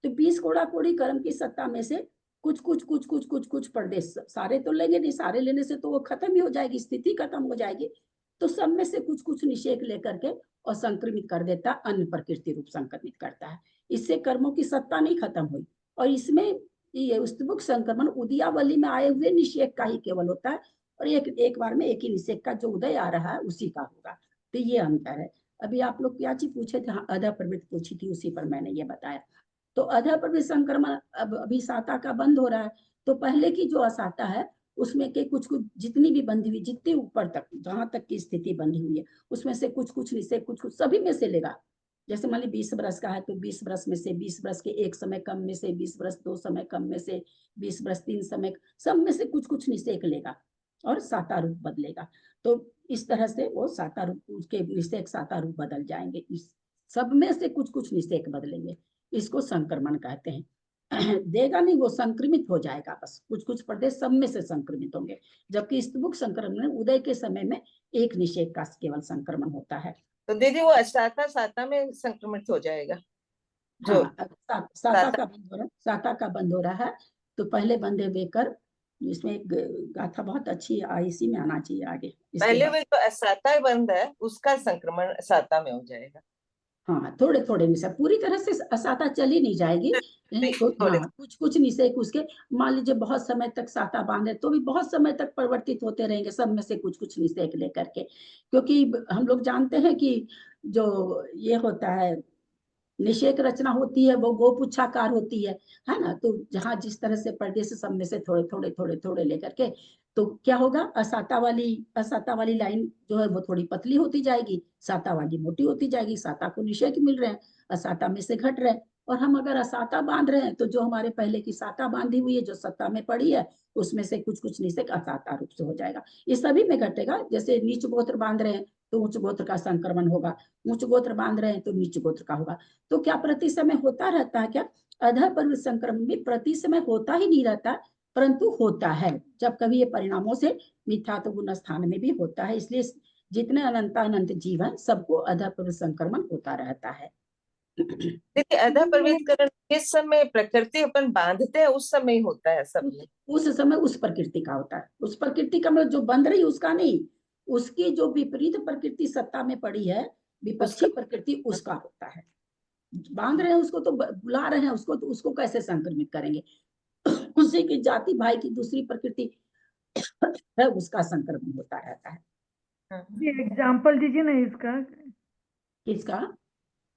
तो 20 कोड़ा कोड़ी कर्म की सत्ता में से कुछ पर्दे सारे तो लेंगे नहीं, सारे लेने से तो वो खत्म ही हो जाएगी, स्थिति खत्म हो जाएगी। तो सब में से कुछ निषेक लेकर के और संक्रमित कर देता, अन्य प्रकृति रूप संक्रमित करता है। इससे कर्मों की सत्ता नहीं खत्म हुई। और इसमें ये उस्तुभुक संक्रमण उदयावली में आए हुए निषेक का ही केवल होता है, और एक बार में एक ही निषेक का जो उदय आ रहा है उसी का होगा। तो ये अंतर है। अभी आप लोग क्या चीज पूछे थे? हाँ, अधा प्रवृत्ति पूछी थी, उसी पर मैंने ये बताया। तो अधा प्रवृत्ति संक्रमण अब अभी साता का बंद हो रहा है, तो पहले की जो असाता है उसमें के कुछ जितनी भी बंधी हुई, जितनी ऊपर तक जहां तक की स्थिति बंधी हुई है, उसमें से कुछ निषेक कुछ सभी में से लेगा। जैसे मान ली 20 बरस का है तो 20 बरस में से 20 बरस के एक समय कम में से 20 बरस 2 समय कम में से 20 बरस 3 समय, सब में से कुछ निषेक लेगा और साता रूप बदलेगा। तो इस तरह से वो साता रूप, उसके निषेक साता रूप बदल जाएंगे। इस सब में से कुछ निषेक बदलेंगे, इसको संक्रमण कहते हैं। देगा नहीं, वो संक्रमित हो जाएगा। बस कुछ प्रदेश सब में से संक्रमित होंगे, जबकि स्तुभुक संक्रमण में उदय के समय में एक निषेक का केवल संक्रमण होता है। तो दीदी वो साता में संक्रमित हो जाएगा जो हाँ, साता का बंद हो रहा है। तो पहले बंदे हुए कर, इसमें एक गाथा बहुत अच्छी है, इसी में आना चाहिए आगे। पहले वे जो साता बंद है उसका संक्रमण साता में हो जाएगा। हाँ, थोड़े निषेक, पूरी तरह से साता चली नहीं जाएगी। हाँ, कुछ निषेक उसके, मान लीजिए बहुत समय तक साता बांधे तो भी बहुत समय तक परिवर्तित होते रहेंगे, सब में से कुछ निषेक लेकर के। क्योंकि हम लोग जानते हैं कि जो ये होता है निषेक रचना होती है वो गोपुच्छाकार होती है ना। तो जहाँ जिस तरह से प्रदेश सब में से थोड़े लेकर के, तो क्या होगा, असाता वाली लाइन जो है वो थोड़ी पतली होती जाएगी, साता वाली मोटी होती जाएगी। साता को निषेक मिल रहे हैं, असाता में से घट रहे हैं। और हम अगर असाता बांध रहे हैं तो जो हमारे पहले की साता बांधी हुई है, जो सत्ता में पड़ी है, उसमें से कुछ निषेक असाता रूप से हो जाएगा। ये सभी में घटेगा। जैसे नीच गोत्र बांध रहे हैं तो उच्च गोत्र का संक्रमण होगा, उच्च गोत्र बांध रहे हैं तो नीच गोत्र का होगा। तो क्या प्रति समय होता रहता है? क्या अधः प्रवृत्ति संक्रमण भी प्रति समय होता ही नहीं रहता, परंतु होता है जब कभी ये परिणामों से मिथ्यात्व गुण स्थान में भी होता है। इसलिए जितने अनंत जीवन सबको अधः प्रवृत्ति संक्रमण होता रहता है। देखिए अधः प्रवृत्तिकरण किस समय प्रकृति अपन बांधते हैं उस समय होता है सब में। उस समय उस प्रकृति का होता है, उस प्रकृति का जो बंध रही उसका नहीं, उसकी जो विपरीत प्रकृति सत्ता में पड़ी है, विपक्षी प्रकृति, उसका होता है। बांध रहे हैं उसको तो बुला रहे हैं उसको, तो उसको कैसे संक्रमित करेंगे? उसी की जाति भाई की दूसरी प्रकृति है, उसका संक्रमण होता रहता है। एग्जाम्पल दीजिए ना इसका। किसका?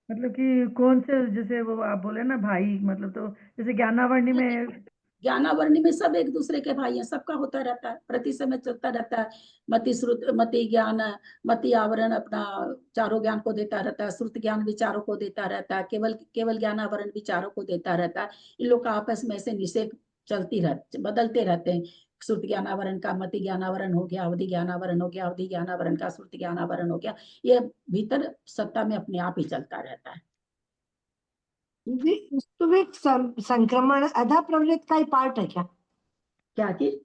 मतलब कि कौन से, जैसे वो आप बोले ना भाई, मतलब तो जैसे ज्ञानावर्णी में, ज्ञानावर्णी में सब एक दूसरे के भाई हैं, सबका होता रहता है, प्रति समय चलता रहता है। मति श्रुत मति ज्ञान, मति आवरण अपना चारों ज्ञान को देता रहता है, श्रुत ज्ञान विचारों को देता रहता है, केवल ज्ञानावरण विचारों को देता रहता है। इन लोग का आपस में से निषेक बदलते रहते हैं। श्रुत ज्ञानावरण का मति ज्ञानावरण हो गया, अवधि ज्ञानावरण हो गया, अवधि ज्ञानावरण का श्रुत ज्ञानावरण हो गया। ये भीतर सत्ता में अपने आप ही चलता रहता है। स्तुविक संक्रमण अधः प्रवृत्ति का ही पार्ट है क्या? क्या चीज?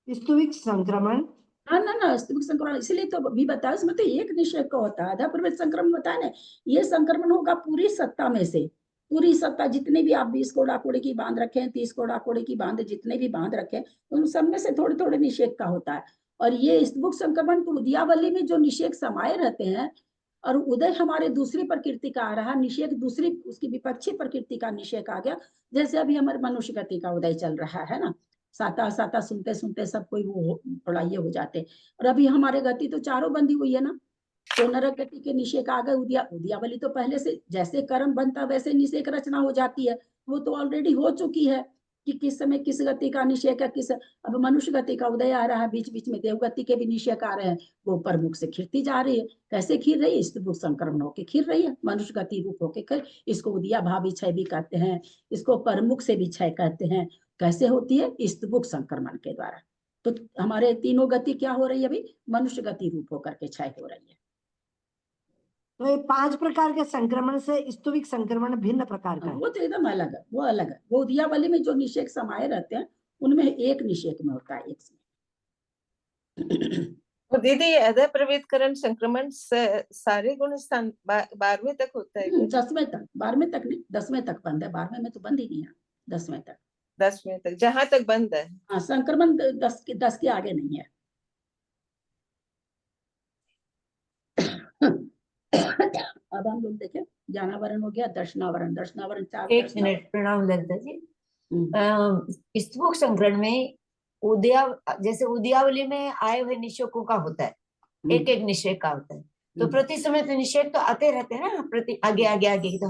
स्तुविक संक्रमण? ना, स्तुविक संक्रमण इसलिए तो भी बताया, इसमें तो एक निषेक का होता है। अधः प्रवृत्ति संक्रमण बताया ना, ये संक्रमण होगा पूरी सत्ता में से। पूरी सत्ता, जितने भी आप 20 कोड़ा कोड़े की बांध रखे हैं, 30 कोड़ा कोड़े की बांध, जितने भी बांध रखे हैं, उन सब में से थोड़े निषेक का होता है। और ये स्तुविक संक्रमण तो उदयावली में जो निषेक समाये रहते हैं, और उदय हमारे दूसरी प्रकृति का आ रहा, निषेक दूसरी उसकी विपक्षी प्रकृति का निषेक आ गया। जैसे अभी हमारे मनुष्य गति का उदय चल रहा है ना, साता सुनते सब कोई वो थोड़ा ये हो जाते। और अभी हमारे गति तो चारों बंधी हुई है ना, तो नरक गति के निषेक आ गए। उदयावली तो पहले से जैसे कर्म बनता वैसे निषेक रचना हो जाती है, वो तो ऑलरेडी हो चुकी है कि किस समय किस गति का निषेक है, किस। अब मनुष्य गति का उदय आ रहा है, बीच बीच में देव गति के भी निषेक आ रहे हैं, वो प्रमुख से खिरती जा रही है। कैसे खिर रही है? स्तुभुक संक्रमण होके खिर रही है, मनुष्य गति रूप होके खिर। इसको उदया भावी क्षय भी कहते हैं, इसको प्रमुख से भी क्षय कहते हैं। कैसे होती है? स्तुभुक संक्रमण के द्वारा। तो हमारे तीनों गति क्या हो रही है? अभी मनुष्य गति रूप होकर के क्षय हो रही है। तो ये 5 प्रकार के संक्रमण से स्तुविक संक्रमण भिन्न प्रकार का है। वो तो एकदम अलग है, वो अलग है। वो उदयावली में जो निषेक समाये रहते हैं उनमें एक निषेक में होता है, एक से। तो दीदी ये अधः प्रवृत्तिकरण संक्रमण सारे गुण स्थान 12वें तक होता है? 10वें तक, 12वें तक नहीं, 10वें तक बंद है। 12वें में तो बंद ही नहीं है, 10वें तक। 10वें तक, जहां तक बंद है। हाँ, संक्रमण 10 के आगे नहीं है। अब हम लोग देखें, ज्ञानावरण हो गया, दर्शनावरण। दर्शनावरण 4 एक दर्शनावरण। मिनट, प्रणाम ललिता जी। हम्म, स्तूप संकरण में उद्या जैसे उद्यावली में आए हुए निषेकों का होता है, एक एक निषेक का होता है, तो प्रति समय तो निषेक तो आते रहते हैं ना, प्रति आगे आगे आगे, तो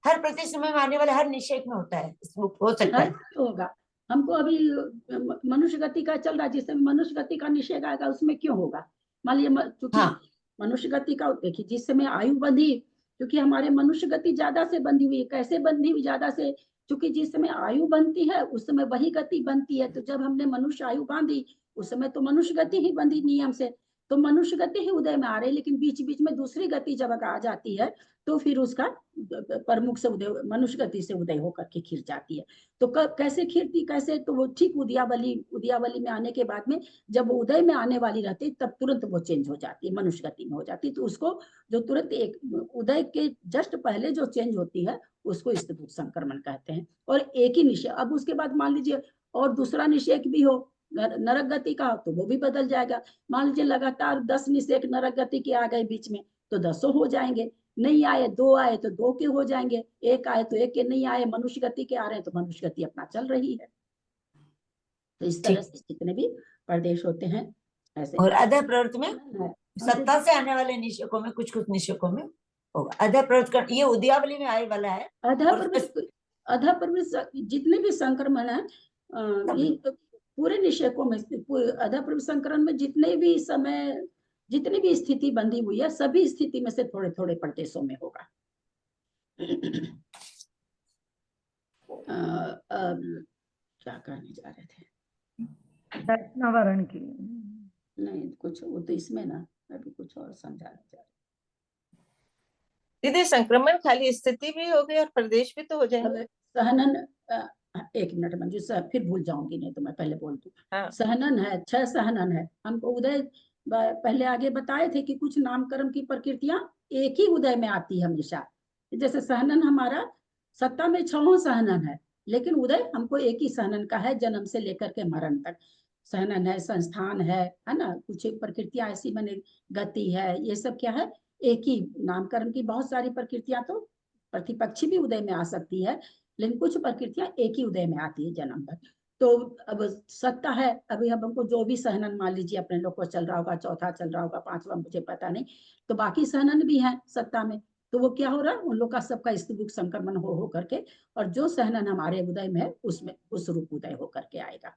हर प्रति समय में आने वाले हर निषेक में होता है स्तूप, हो सकता है। होगा। हमको अभी मनुष्य गति का चल रहा है, जिस समय मनुष्य गति का निषेध आएगा उसमें क्यों होगा? मान लिया चूंकि हाँ। मनुष्य गति का देखिए, जिस समय आयु बंधी, क्योंकि हमारे मनुष्य गति ज्यादा से बंधी हुई है। कैसे बंधी हुई ज्यादा से? क्योंकि जिस समय आयु बनती है उस समय वही गति बनती है। तो जब हमने मनुष्य आयु बांधी उस समय तो मनुष्य गति ही बंधी नियम से, तो मनुष्य गति ही उदय में आ रही। लेकिन बीच बीच में दूसरी गति जब आ जाती है तो फिर उसका प्रमुख से उदय, मनुष्य गति से उदय होकर के खिर जाती है। तो कब कैसे खिरती, कैसे? तो वो ठीक उद्यावली में आने के बाद में जब वो उदय में आने वाली रहती तब तुरंत वो चेंज हो जाती है, मनुष्य गति में हो जाती है। तो उसको जो तुरंत एक उदय के जस्ट पहले जो चेंज होती है उसको स्तूप संक्रमण कहते हैं। और एक ही निषेक, अब उसके बाद मान लीजिए और दूसरा निषेक भी हो नरक गति का, तो वो भी बदल जाएगा। मान लीजिए लगातार 10 निषेक नरक गति के आ गए बीच में, तो 10 हो जाएंगे। नहीं आए, 2 आए तो 2 के हो जाएंगे, 1 आए तो 1 के, नहीं आए मनुष्य गति के आ रहे हैं तो मनुष्य गति अपना चल रही है। तो इस तरह से जितने भी प्रदेश होते हैं ऐसे। और अधः प्रवृत्ति में सत्ता से आने वाले निषेकों में कुछ निषेकों में होगा अधः प्रवृत्ति, ये उद्यावली में आए वाला है। अधः प्रवृत्ति जितने भी संक्रमण है ये पूरे निषेकों में, अधः प्रवृत्ति संक्रमण में जितने भी समय, जितनी भी स्थिति बंधी हुई है सभी स्थिति में से थोड़े थोड़े प्रदेशों में होगा। क्या कहने जा रहे थे? दर्शनावरण की नहीं कुछ वो तो इसमें ना, अभी कुछ और समझाने जा रहे। दीदी संक्रमण खाली स्थिति भी हो गई और प्रदेश भी तो हो जाएंगे। सहनन, एक मिनट मंजू, फिर भूल जाऊंगी, नहीं तो मैं पहले बोल दूं। हाँ। सहनन है, 6 सहनन है। हमको उदय पहले आगे बताए थे कि कुछ नामकरण की प्रकृतियां एक ही उदय में आती है हमेशा। जैसे सहनन हमारा सत्ता में 6 सहनन है, लेकिन उदय हमको एक ही सहनन का है, जन्म से लेकर के मरण तक। सहनन है, संस्थान है ना, कुछ प्रकृतियां ऐसी बने, गति है, ये सब क्या है, एक ही नामकरण की बहुत सारी प्रकृतियां तो प्रतिपक्षी भी उदय में आ सकती है, लेकिन कुछ प्रकृतियां एक ही उदय में आती है जन्म भर। तो अब सत्ता है, अभी अब हमको जो भी सहनन मान लीजिए अपने लोग को चल रहा होगा, चौथा चल रहा होगा, 5वां मुझे पता नहीं, तो बाकी सहनन भी है सत्ता में। तो वो क्या हो रहा है, उन लोग का सबका स्तूप संक्रमण हो करके, और जो सहनन हमारे उदय में है उसमें उस रूप उदय होकर के आएगा,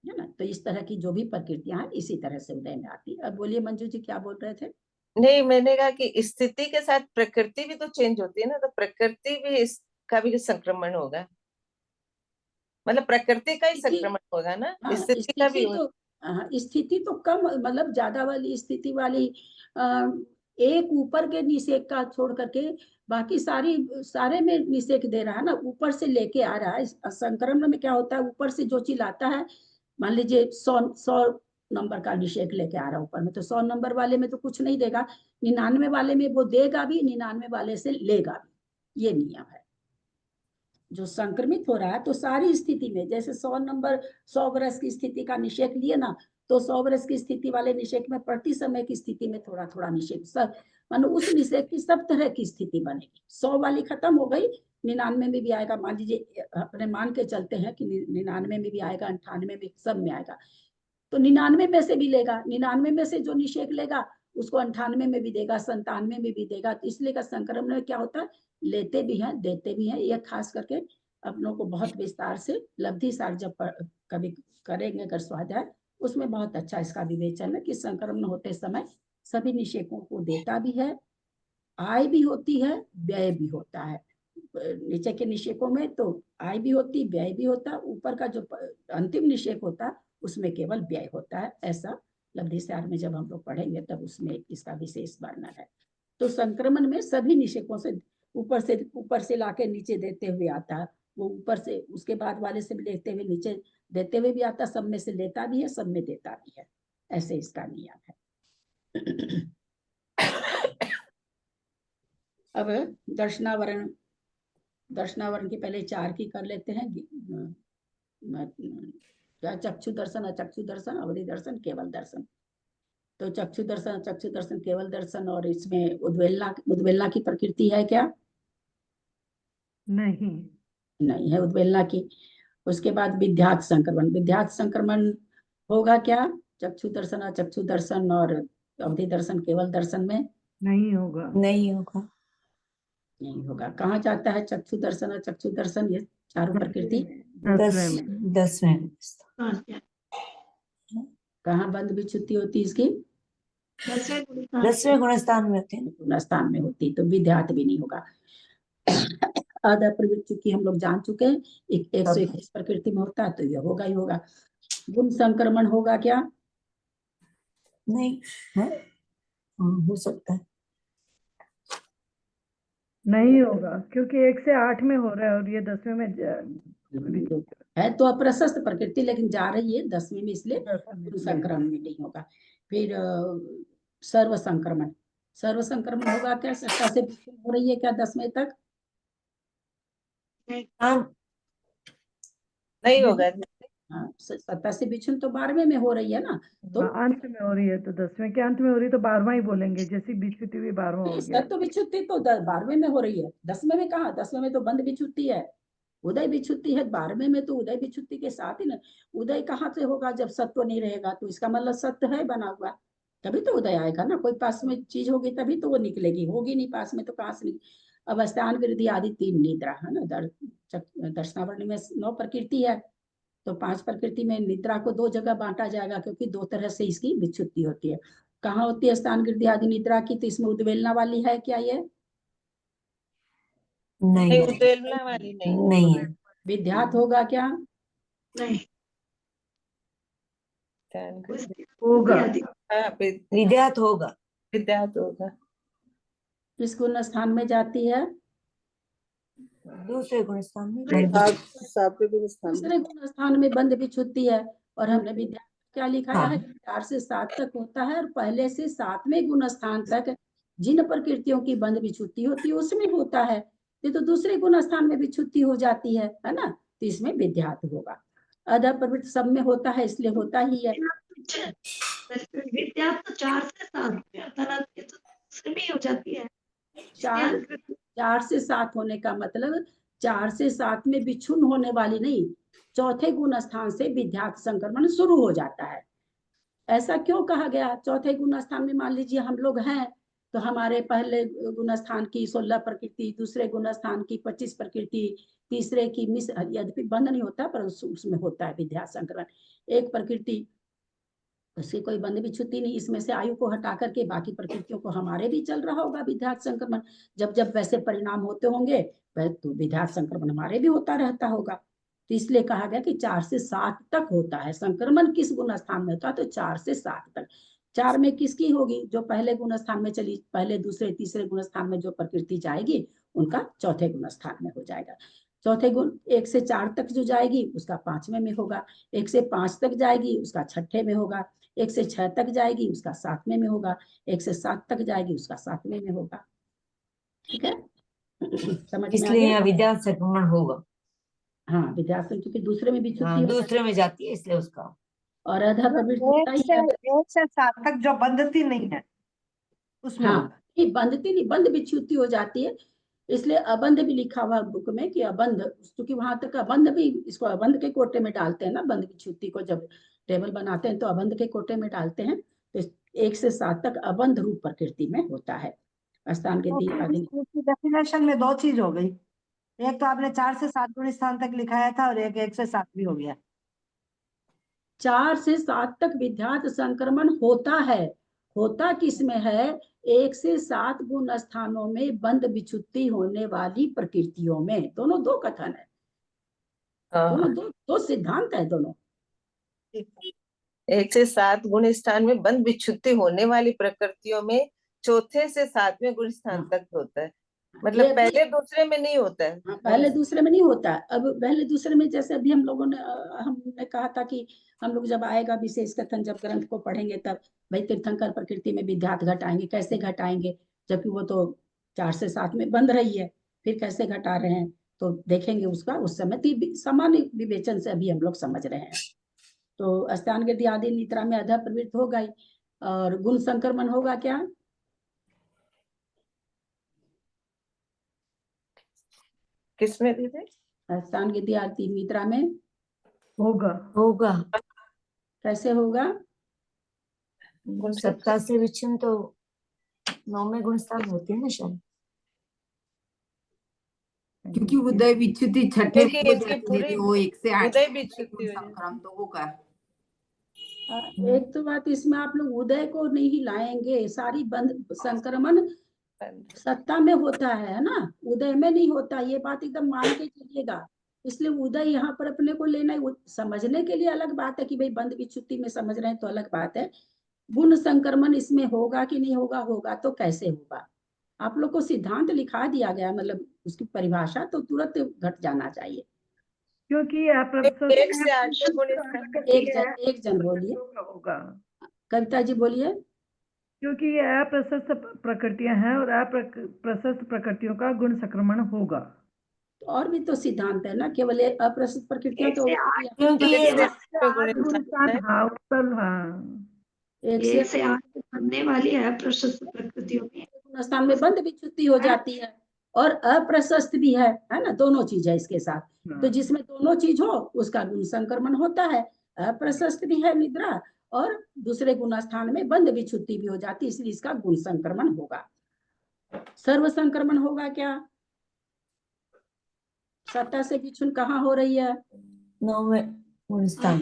है ना। तो इस तरह की जो भी प्रकृतियां हैं इसी तरह से उदय में आती है। अब बोलिए मंजू जी, क्या बोल रहे थे? नहीं, मैंने कहा कि स्थिति के साथ प्रकृति भी तो चेंज होती है ना, तो प्रकृति भी इसका भी संक्रमण होगा, मतलब प्रकृति का ही संक्रमण होगा ना। हाँ, स्थिति का भी तो स्थिति तो कम, मतलब ज्यादा वाली स्थिति वाली एक ऊपर के निषेक का छोड़ करके बाकी सारे में निषेक दे रहा है ना, ऊपर से लेके आ रहा है। संक्रमण में क्या होता है, ऊपर से जो चीज आता है, मान लीजिए 100 नंबर का निषेक लेके आ रहा है ऊपर में, तो 100 नंबर वाले में तो कुछ नहीं देगा, 99 वाले में वो देगा भी, 99 वाले से लेगा भी, ये नियम है। जो संक्रमित हो रहा है तो सारी स्थिति में, जैसे 100 नंबर 100 वर्ष की स्थिति का निषेक लिए ना, तो 100 वर्ष की स्थिति वाले निषेक में प्रति समय की स्थिति में थोड़ा थोड़ा निषेक, सब मानो उस निषेक की सब तरह की स्थिति बनेगी। 100 वाली खत्म हो गई, 99 में भी आएगा, मान लीजिए अपने मान के चलते हैं कि 99 में भी आएगा, 98 में भी, सब में आएगा, तो 99 में से भी लेगा, 99 में से जो निषेक लेगा उसको 98 में भी देगा, 97 में भी देगा। तो इसलिए का संक्रमण में क्या होता है, लेते भी हैं देते भी हैं। यह खास करके अपनों को बहुत विस्तार से लब्धि सार जब कभी करेंगे अगर स्वाध्याय, उसमें बहुत अच्छा इसका विवेचन है कि संक्रमण होते समय सभी निषेकों को देता भी है, आय भी होती है, व्यय भी होता है। नीचे के निषेकों में तो आय भी होती, व्यय भी होता, ऊपर का जो अंतिम निषेक होता है उसमें केवल व्यय होता है। ऐसा लब्धि सार में जब हम लोग पढ़ेंगे तब उसमें इसका विशेष वर्णन है। तो संक्रमण में सभी निषेकों से ऊपर से लाके नीचे देते हुए आता है, वो ऊपर से उसके बाद वाले से भी लेते हुए नीचे देते हुए भी आता, सब में से लेता भी है, सब में देता भी है, ऐसे इसका नियम है। अब दर्शनावरण की पहले 4 की कर लेते हैं। क्या चक्षु दर्शन, अचक्षु दर्शन, अवधि दर्शन, केवल दर्शन। तो चक्षु दर्शन, केवल दर्शन, और इसमें उद्वेलना की प्रकृति है क्या? नहीं है उद्वेलना की। उसके बाद विध्यात संक्रमण होगा क्या? चक्षु दर्शन, अचक्षु दर्शन और अवधि दर्शन, केवल दर्शन में नहीं होगा। नहीं होगा। नहीं होगा। कहाँ जाता है चक्षु दर्शन, अचक्षु दर्शन, ये चारों प्रकृति? 10वें में। कहाँ बंद विच्युति होती है इसकी? 10वें गुणस्थान में होते हैं। गुणस्थान में होती, तो विध्यात भी नहीं होगा। आधा प्रवृत्ति की हम लोग जान चुके हैं, 121 प्रकृति में होता है, तो ये होगा ही होगा। गुण संक्रमण होगा क्या? नहीं है, हो सकता है। नहीं होगा, क्योंकि 1 से 8 में हो रहा है और ये 10वें में है तो अप्रशस्त प्रकृति, लेकिन जा रही है 10वें में, इसलिए गुण संक्रमण में नहीं होगा। फिर सर्व संक्रमण होगा क्या? सत्ता से हो रही है क्या 10वें तक? नहीं होगा। हाँ, सत्ता से विचलन तो 12वें में हो रही है ना, तो अंत में हो रही है, तो 10वें के अंत में हो रही है तो 12वां ही बोलेंगे, जैसी विच्युति भी 12वां हो गया। सत्व विच्युति तो 12वें में हो रही है, 10वें में कहाँ? 10वें में तो बंद विच्युति है, उदय विच्युति है। 12वें में तो उदय विच्युति के साथ ही ना। उदय कहाँ से होगा? जब सत्व नहीं रहेगा, तो इसका मतलब सत्य है बना हुआ, तभी तो उदय आएगा ना। कोई पास में चीज होगी तभी तो वो निकलेगी, होगी नहीं पास में तो कहाँ से? अवस्थान वृद्धि आदि 3 निद्रा है ना। दर्शनावली में 9 प्रकृति है, तो 5 प्रकृति में निद्रा को 2 जगह बांटा जाएगा, क्योंकि 2 तरह से इसकी विच्युति होती है। कहाँ होती है स्थान वृद्धि आदि निद्रा की? तो इसमें उद्वेलना वाली है क्या ये? नहीं, उद्वेलना वाली नहीं है। विध्यात होगा क्या? नहीं होगा। हाँ, विध्यात होगा। विध्यात होगा। किस गुण स्थान में जाती है? दूसरे गुणस्थान में। 7वें गुणस्थान में। दूसरे गुण स्थान में बंद विच्युति है, और हमने विद्या क्या लिखाया है? हाँ। 4 से 7 तक होता है, और पहले से 7वें गुण स्थान तक जिन प्रकृतियों की बंद विच्युति होती है उसमें होता है। ये तो दूसरे गुण स्थान में विच्युति हो जाती है ना, तो इसमें विध्यात होगा। अध प्रवृत्ति सब में होता है, इसलिए होता ही है। विद्या तो 4 से 7 में अर्थात ये तो दूसरे में ही हो जाती है। 4 से 7 होने का मतलब 4 से 7 में विच्छुन होने वाली नहीं, चौथे गुण स्थान से विध्यात संक्रमण शुरू हो जाता है। ऐसा क्यों कहा गया? चौथे गुण स्थान में मान लीजिए हम लोग हैं, तो हमारे पहले गुण स्थान की 16 प्रकृति, दूसरे गुण स्थान की 25 प्रकृति, तीसरे की मिस, यद्यपि बंद नहीं होता पर उसमें होता है विध्यात संक्रमण। एक प्रकृति उसकी कोई बंद विच्युति नहीं, इसमें से आयु को हटा करके बाकी प्रकृतियों को हमारे भी चल रहा होगा विध्यात संक्रमण। जब जब वैसे परिणाम होते होंगे तो विध्यात संक्रमण हमारे भी होता रहता होगा। तो इसलिए कहा गया कि 4 से 7 तक होता है संक्रमण। किस गुण स्थान में होता है? तो 4 से 7 तक। 4 में किसकी होगी? जो पहले गुण स्थान में चली, पहले दूसरे तीसरे गुण स्थान में जो प्रकृति जाएगी उनका चौथे गुण स्थान में हो जाएगा। चौथे गुण 1 से 4 तक जो जाएगी उसका 5वें में होगा, 1 से 5 तक जाएगी उसका 6ठे में होगा, 1 से 6 तक जाएगी उसका 7वें में होगा, 1 से 7 तक जाएगी उसका 7वें में होगा। ठीक है, समझ में आ इसलिए गया? यहाँ विध्यात संक्रमण होगा। हाँ, विध्यात क्योंकि दूसरे में विच्युति हाँ, हो दूसरे में जाती है इसलिए उसका। और अधा प्रवृत्ति होता ही है। 1 से 7 तक जो बंधती नहीं है उसमें हाँ, होगा। नहीं बंधती नहीं, बंद विच्युति हो जाती है, इसलिए अबंध भी लिखा हुआ बुक में कि अबंध, क्योंकि वहां तक अबंध भी, इसको अबंध के कोटे में डालते हैं ना। बंद विच्युति को जब टेबल बनाते हैं तो अबंध के कोटे में डालते हैं। तो 1 से 7 तक अबंध रूप प्रकृति में होता है। स्थान के डेफिनेशन में 2 चीज हो गई, एक तो आपने 4 से 7 गुण स्थान तक लिखाया था और एक 1 से 7 भी हो गया। 4 से 7 तक विध्यात संक्रमण होता है। होता किसमें है? 1 से 7 गुण स्थानों में बंद विच्युति होने वाली प्रकृतियों में। दोनों 2 कथन है, दोनों 2 सिद्धांत है दोनों। 1 से 7 गुण स्थान में बंद विच्युति होने वाली प्रकृतियों में चौथे से 7वें गुण स्थान तक होता है, मतलब पहले दूसरे में नहीं होता है। पहले दूसरे में नहीं होता है। अब पहले दूसरे में जैसे अभी हम लोगों ने हमने कहा था कि हम लोग जब आएगा विशेष कथन, जब ग्रंथ को पढ़ेंगे तब भाई तीर्थंकर प्रकृति में विध्यात घटाएंगे। कैसे घटाएंगे? जबकि वो तो 4 से 7 में बंद रही है, फिर कैसे घटा रहे हैं? तो देखेंगे उसका उस समय सामान्य विवेचन से अभी हम लोग समझ रहे हैं। तो स्थान गति आदि निद्रा में अधः प्रवृत्त होगा ही, और गुण संक्रमण होगा क्या? किसमें दीदी? स्थान गति आदि निद्रा में होगा होगा। कैसे होगा? सत्ता से विच्छिन्न तो 9वें गुण स्थान होते हैं ना शायद, क्योंकि उदय विच्युति छठे क्योंकि हो इसकी जाती है, पूरी वो 1 से 8 उदय विच्युति हो जाती संक्रम तो होगा। एक तो बात इसमें आप लोग उदय को नहीं लाएंगे, सारी बंद संक्रमण सत्ता में होता है ना, उदय में नहीं होता, ये बात एकदम मान के चलिएगा। इसलिए उदय यहाँ पर अपने को लेना समझने के लिए अलग बात है कि भाई बंद विच्युति में समझ रहे हैं तो अलग बात है। गुण संक्रमण इसमें होगा कि नहीं होगा? होगा तो कैसे होगा? आप लोग को सिद्धांत लिखा दिया गया, मतलब उसकी परिभाषा तो तुरंत घट जाना चाहिए। क्योंकि एक से 8 तक गुण स्थान एक जन बोलिए, होगा, कविता जी बोलिए। क्योंकि ये अप्रशस्त प्रकृतियां हैं और अप्रशस्त प्रकृतियों का गुण संक्रमण होगा। और भी तो सिद्धांत है ना, केवल अप्रशस्त प्रकृतियां तो क्योंकि ये गुण स्थान, हाँ उत्तल, हाँ एक से 8 बनने वाली है प्रशस्त प्रकृतियों में। स्थान में बंद विच्युति हो जाती है और अप्रशस्त भी है ना, दोनों चीज है इसके साथ। तो जिसमें दोनों चीज हो उसका गुण संक्रमण होता है, अप्रशस्त भी है निद्रा और दूसरे गुण स्थान में बंद विच्युति भी हो जाती है, इसलिए इसका गुण संक्रमण होगा। सर्व संक्रमण होगा क्या? सत्ता से विच्छुन कहाँ हो रही है? 9वें गुण स्थान,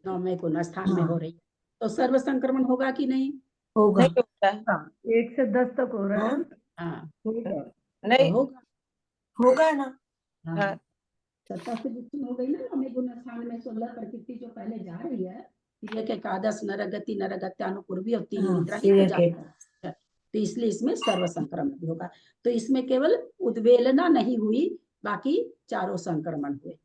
9वें गुण स्थान में हो रही है, तो सर्व संक्रमण होगा कि नहीं? होगा। नहीं होता, 1 से 10 तक हो रहा है। हाँ होगा, नहीं होगा, होगा ना। हाँ। सत्ता से विच्छिन्न हो गई ना 9वें गुण स्थान में 16 प्रकृति जो पहले जा रही है, तिर्यक एकादश नरगति नरगत्यानुपूर्वी और तीन निद्रा ही तो जा रही है, तो इसलिए इसमें सर्व संक्रमण भी होगा। तो इसमें केवल उद्वेलना नहीं हुई, बाकी चारों संक्रमण हुए।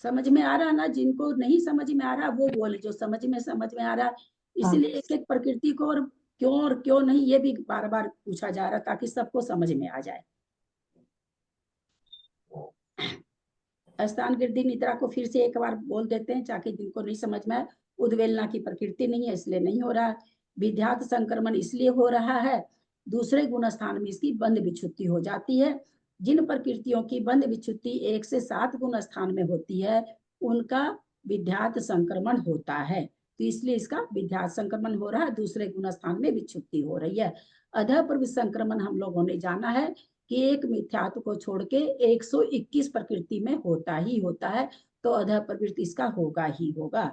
समझ में आ रहा ना? जिनको नहीं समझ में आ रहा वो बोले, जो समझ में आ रहा। इसलिए एक एक प्रकृति को और क्यों नहीं ये भी बार बार पूछा जा रहा ताकि सबको समझ में आ जाए। स्थान वृद्धि निद्रा को फिर से एक बार बोल देते हैं ताकि जिनको नहीं समझ में आए। उद्वेलना की प्रकृति नहीं है इसलिए नहीं हो रहा है। विध्यात संक्रमण इसलिए हो रहा है, दूसरे गुण स्थान में इसकी बंद विच्छुत्ति हो जाती है। जिन प्रकृतियों की बंद विच्छुत्ति 1 से 7 गुण स्थान में होती है उनका विध्यात संक्रमण होता है, तो इसलिए इसका विध्यात संक्रमण हो रहा है, दूसरे गुण स्थान में विच्छुत्ति हो रही है। अधः प्रवृत्त संक्रमण हम लोगों ने जाना है कि एक मिथ्यात्व को छोड़ के 121 प्रकृति में होता ही होता है, तो अधः प्रवृत्ति इसका होगा ही होगा।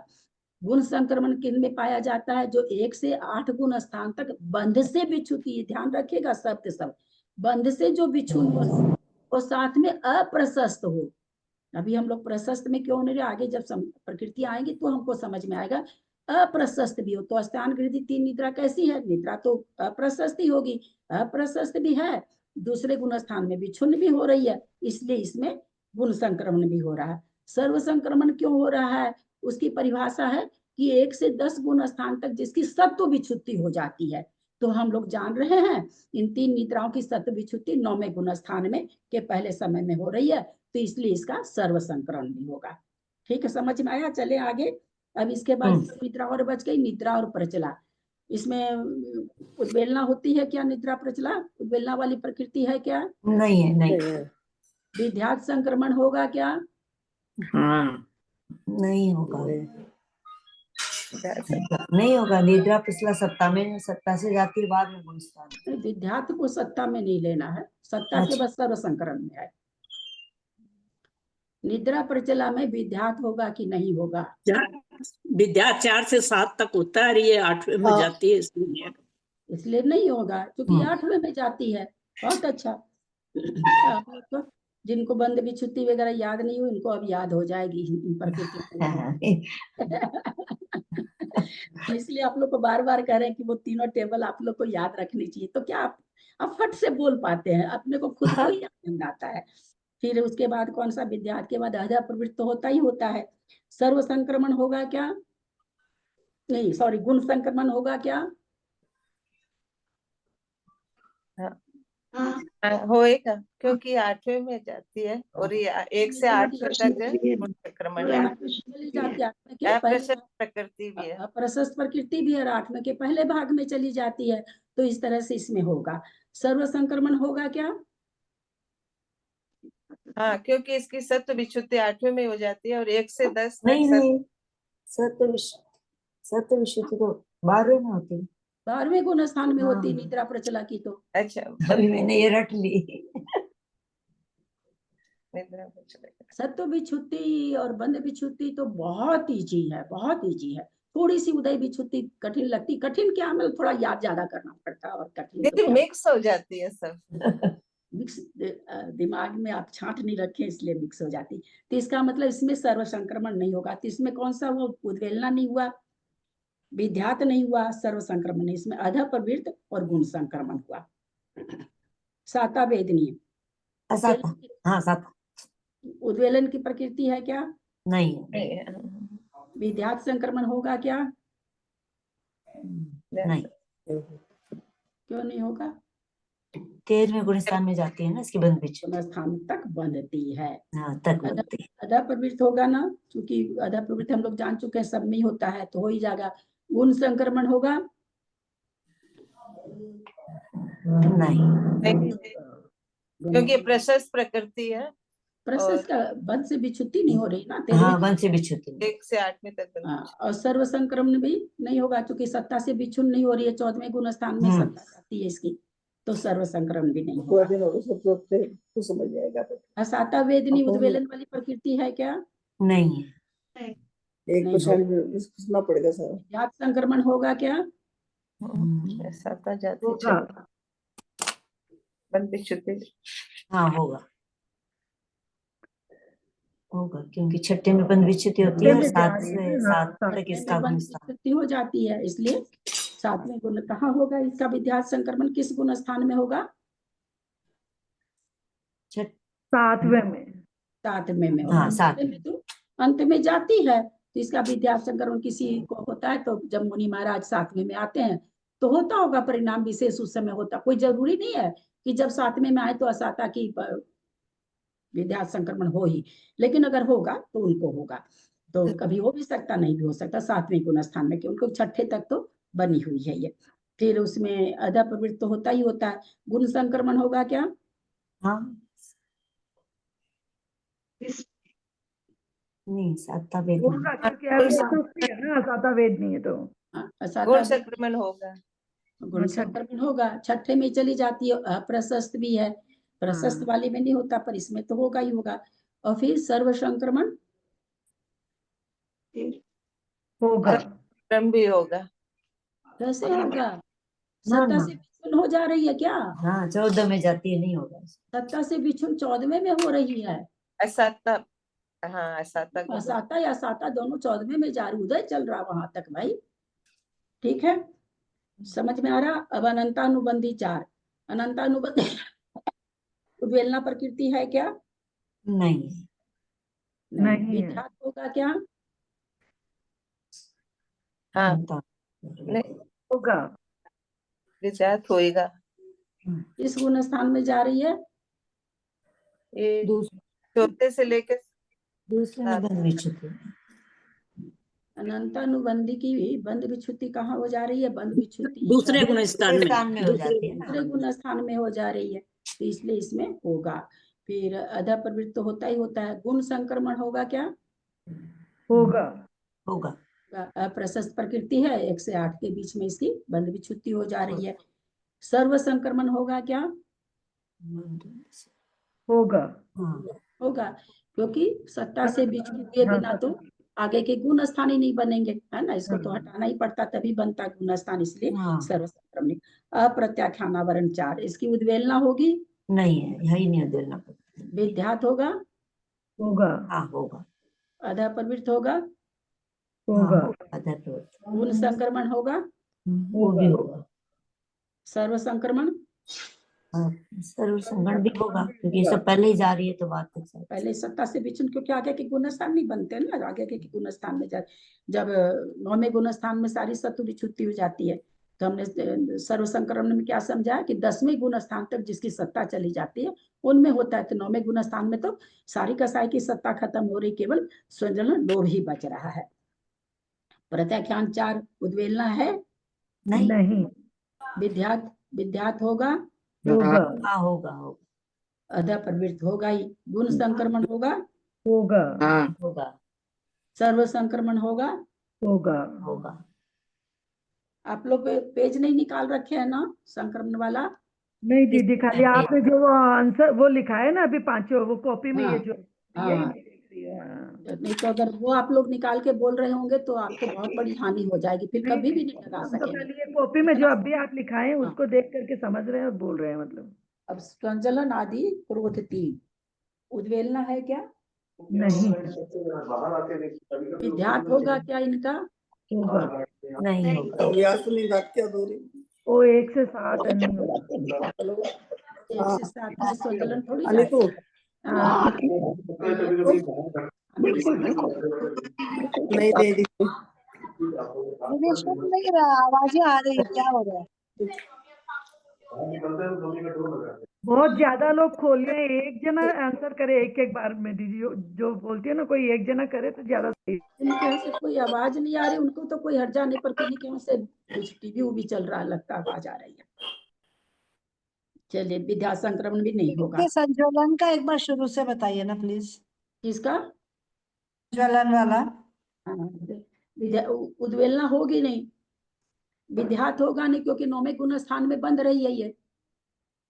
गुण संक्रमण किन में पाया जाता है? जो 1 से 8 गुण स्थान तक बंध से विच्छुति, ध्यान रखिएगा शब्द सब, बंध से जो विच्छुन हो और साथ में अप्रशस्त हो। अभी हम लोग प्रशस्त में क्यों नहीं, आगे जब प्रकृति आएंगी तो हमको समझ में आएगा। अप्रशस्त भी हो तो स्थान वृद्धि 3 निद्रा कैसी है? निद्रा तो अप्रशस्त ही होगी, अप्रशस्त भी है, दूसरे गुण स्थान में विच्छुन्न भी हो रही है, इसलिए इसमें गुण संक्रमण भी हो रहा है। सर्व संक्रमण क्यों हो रहा है? उसकी परिभाषा है कि 1 से 10 गुण स्थान तक जिसकी सत्व विच्छुत्ति हो जाती है, तो हम लोग जान रहे हैं इन 3 निद्राओं की सत्व विच्छुत्ति 9वें गुण स्थान में के पहले समय में हो रही है, तो इसलिए इसका सर्व संक्रमण भी होगा। ठीक है, समझ में आया? चले आगे। अब इसके बाद निद्रा और बच गई, निद्रा और प्रचला। इसमें उद्वेलना होती है क्या? निद्रा प्रचला उद्वेलना वाली प्रकृति है क्या? नहीं है, नहीं विध्यात संक्रमण होगा क्या? हाँ नहीं होगा, नहीं होगा। निद्रा पिछला सत्ता में, सत्ता से जाती है बाद में गुण स्थान। विध्यात को सत्ता में नहीं लेना है, सत्ता के बस सर्व संक्रमण में है। निद्रा प्रचला में विध्यात होगा कि नहीं होगा? विद्या 4 से 7 तक होता है, ये 8वें में जाती है इसलिए नहीं होगा, क्योंकि 8वें में जाती है। बहुत अच्छा। तो जिनको बंद विच्छुत्ति वगैरह याद नहीं हुई उनको अब याद हो जाएगी इन प्रकृति। इसलिए आप लोग को बार बार कह रहे हैं कि वो तीनों टेबल आप लोग को याद रखनी चाहिए, तो क्या आप फट से बोल पाते हैं, अपने को खुद को ही याद आता है। फिर उसके बाद कौन सा? विध्यात के बाद अधः प्रवृत्त तो होता ही होता है। सर्व संक्रमण होगा क्या? नहीं सॉरी, गुण संक्रमण होगा क्या? हाँ होएगा, क्योंकि 8वें में जाती है और ये 1 से 8 तक गुण संक्रमण है। चली जाती है 8वें के पहले अप्रशस्त प्रकृति भी है। अप्रशस्त प्रकृति भी है, 8वें के पहले भाग में चली जाती है, तो इस तरह से इसमें होगा। सर्व संक्रमण होगा क्या? हाँ, क्योंकि इसकी सत्व विच्छुद्धि 8वें में हो जाती है और 1 से 10 तक नहीं नहीं, सत्य विशुद्धि तो 12वें में होती है। 12वें गुण स्थान में होती हाँ। निद्रा प्रचला की तो। अच्छा, अभी मैंने ये रट ली। निद्रा प्रचला। सत्व विच्छुद्धि और बंध विच्छुद्धि तो बहुत ईजी है, बहुत ईजी है। थोड़ी सी उदय विच्छुद्धि कठिन लगती, कठिन क्या, मतलब थोड़ा याद ज्यादा करना पड़ता है, और कठिन तो दीदी क्या, मिक्स हो जाती है सब। मिक्स दिमाग में आप छांट नहीं रखे इसलिए मिक्स हो जाती। तो इसका मतलब इसमें सर्व संक्रमण नहीं होगा। तो इसमें कौन सा वो उद्वेलना नहीं हुआ, विध्यात नहीं हुआ, सर्व संक्रमण नहीं, इसमें अध प्रवृत्त और गुण संक्रमण हुआ। साता वेदनीय साता, हाँ साता उद्वेलन की प्रकृति है क्या? नहीं, विध्यात संक्रमण होगा क्या? नहीं, क्यों नहीं होगा? 13वें गुण स्थान में जाती है ना इसकी बंध विच्छुद्धि। गुण स्थान तक बंधती है। हाँ तक बनती है। अधा प्रवृत्त होगा ना, क्योंकि अधा प्रवृत्त हम लोग जान चुके हैं सब में ही होता है, तो हो ही जाएगा। गुण संक्रमण होगा? नहीं, क्योंकि प्रशस्त प्रकृति है। प्रशस्त का बंध से विच्छुद्धि नहीं हो रही ना, हाँ बंध से विच्छुद्धि। 1 से 8वें तक बंध। हाँ, और सर्व संक्रमण भी नहीं होगा, क्योंकि सत्ता से विच्छुन नहीं हो रही है। 14वें गुण स्थान में सत्ता जाती है इसकी, तो सर्व संक्रमण भी नहीं होगा। तो समझ जाएगा। असाता वेदनी उद्वेलन वाली प्रकृति है क्या? नहीं है। एक क्वेश्चन सुनना पड़ेगा सर। विध्यात संक्रमण होगा क्या? साता जाति होगा। बंध विच्छुद्धि। हाँ होगा, क्योंकि 6ठे में बंध विच्छुद्धि होती है और 7 से 7 तक इसका गुण स्थान विच्छुद्धि हो जाती है, इसलिए 7वें गुण कहाँ होगा इसका विध्यात संक्रमण, किस गुण स्थान में होगा? 7वें में। 7वें में हाँ, होगा। 7वें में तो अंत में जाती है, तो इसका विध्यात संक्रमण किसी को होता है, तो जब मुनि महाराज 7वें में आते हैं तो होता होगा परिणाम विशेष, उस समय होता। कोई जरूरी नहीं है कि जब 7वें में आए तो असाता की विध्यात संक्रमण हो ही, लेकिन अगर होगा तो उनको होगा। तो कभी हो भी सकता, नहीं भी हो सकता 7वें गुण स्थान में, क्योंकि 6ठे तक तो बनी हुई है ये। फिर उसमें अधा प्रवृत्त तो होता ही होता है। गुण संक्रमण होगा क्या? हाँ नहीं, साता वेद गुण का क्या है? विच्छुद्धि है ना, साता वेद नहीं है तो। गुण संक्रमण होगा। गुण संक्रमण होगा, 6ठे में चली जाती है। अप्रशस्त भी है, प्रशस्त वाली में नहीं होता, पर इसमें तो होगा ही होगा। और फिर सर्व संक्रमण होगा, क्रम भी होगा। कैसे होगा? सत्ता से विच्छुन हो जा रही है क्या? हाँ 14 में जाती है, नहीं होगा। सत्ता से विच्छुन 14वें में हो रही है। असाता, हाँ असाता असाता या साता दोनों 14वें में जा रही, उदय चल रहा वहां तक भाई। ठीक है, समझ में आ रहा? अब अनंतानुबंधी 4, अनंतानुबंधी उद्वेलना प्रकृति है क्या? नहीं, नहीं है। विध्यात होगा क्या? हाँ नहीं होगा, विध्यात होएगा। इस गुण स्थान में जा रही है। ये चौथे से लेकर दूसरे में बंध विच्छुद्धि। अनंतानुबंधी की बंध विच्छुद्धि कहाँ हो जा रही है? बंध विच्छुद्धि दूसरे गुण स्थान में हो जाती है ना। दूसरे गुण स्थान में हो जा रही है, तो इसलिए इसमें होगा। फिर अधा प्रवृत्त तो होता ही होता है। गुण संक्रमण होगा क्या? होगा, होगा। अप्रशस्त प्रकृति है, 1 से 8 के बीच में इसकी बंध विच्छुद्धि हो जा रही है। सर्व संक्रमण होगा क्या? होगा, होगा, क्योंकि सत्ता से विच्छुद हुए बिना तो आगे के गुण स्थान ही नहीं बनेंगे, है ना। इसको तो हटाना ही पड़ता, तभी बनता गुण स्थान, इसलिए सर्व संक्रमण। अप्रत्याख्यानावरण 4, इसकी उद्वेलना होगी? नहीं है, यही नहीं उद्वेलना। विध्यात होगा? होगा, हाँ होगा। अधा प्रवृत्त होगा? होगा, अधा प्रवृत्त। गुण संक्रमण होगा? वो भी होगा। सर्व संक्रमण? सर्व संक्रमण भी होगा, क्योंकि ये सब पहले ही जा रही है, तो बात तक पहले सत्ता से विचन, क्योंकि आगे के गुण स्थान नहीं बनते ना, आगे के गुण स्थान में जब 9वें गुण स्थान में सारी सत्व विच्छुद्धि हो जाती है, तो हमने सर्व संक्रमण में क्या समझा कि 10वें गुण स्थान तक जिसकी सत्ता चली जाती है उनमें होता है। तो 9वें गुण स्थान में तो सारी कसाई की सत्ता खत्म हो रही, केवल स्वजलन लोभ ही बच रहा है। प्रत्याख्यान 4 उद्वेलना है नहीं विद्यात होगा, होगा हाँ होगा होगा अधा प्रवृत्त होगा ही, गुण संक्रमण होगा, होगा होगा सर्व संक्रमण होगा। होगा होगा। आप लोग पेज नहीं निकाल रखे हैं ना संक्रमण वाला? नहीं दीदी, खाली नहीं। आपने जो वो आंसर वो लिखा है ना अभी पांचों, वो कॉपी में हाँ, ये जो हाँ। यही मैं देख रही हूँ। हाँ। नहीं तो अगर वो आप लोग निकाल के बोल रहे होंगे तो आपको बहुत बड़ी हानि हो जाएगी, फिर नहीं, कभी भी नहीं लगा हम तो सकेंगे। खाली ये कॉपी में जो अभी आप लिखाए हैं हाँ। उसको देख करके समझ रहे हैं और बोल रहे हैं मतलब। अब स्वजलन आदि क्रोध 3 उद्वेलना है क्या? नहीं विद्यात होगा क्या इनका? होगा, नहीं होगा अभ्यास नहीं बात क्या दो रही। वो 1 से 7 है, नहीं होगा। हेलो 1 से 7 में स्वजलन थोड़ी अली जाती तू है। हाँ, हमें इसमें नहीं दे दी नहीं रहा, आवाजें आ रही है, क्या हो रहा है? बहुत ज्यादा लोग खोल रहे हैं, एक जना आंसर करे एक एक बार में दीदी, जो बोलती है ना कोई एक जना करे तो ज्यादा सही। इनके यहाँ से कोई आवाज नहीं आ रही, उनको तो कोई हर्जा नहीं, पर किन्हीं के यहाँ से कुछ टीवी उवी चल रहा है, लगता है आवाज आ रही है। चलिए, विद्या संक्रमण भी नहीं होगा। संज्वलन का एक बार शुरू से बताइए ना प्लीज, किसका? ज्वलन वाला। हाँ, उद्वेलना होगी नहीं, विद्यात होगा नहीं, क्योंकि 9वें गुण स्थान में बंद रही है ये,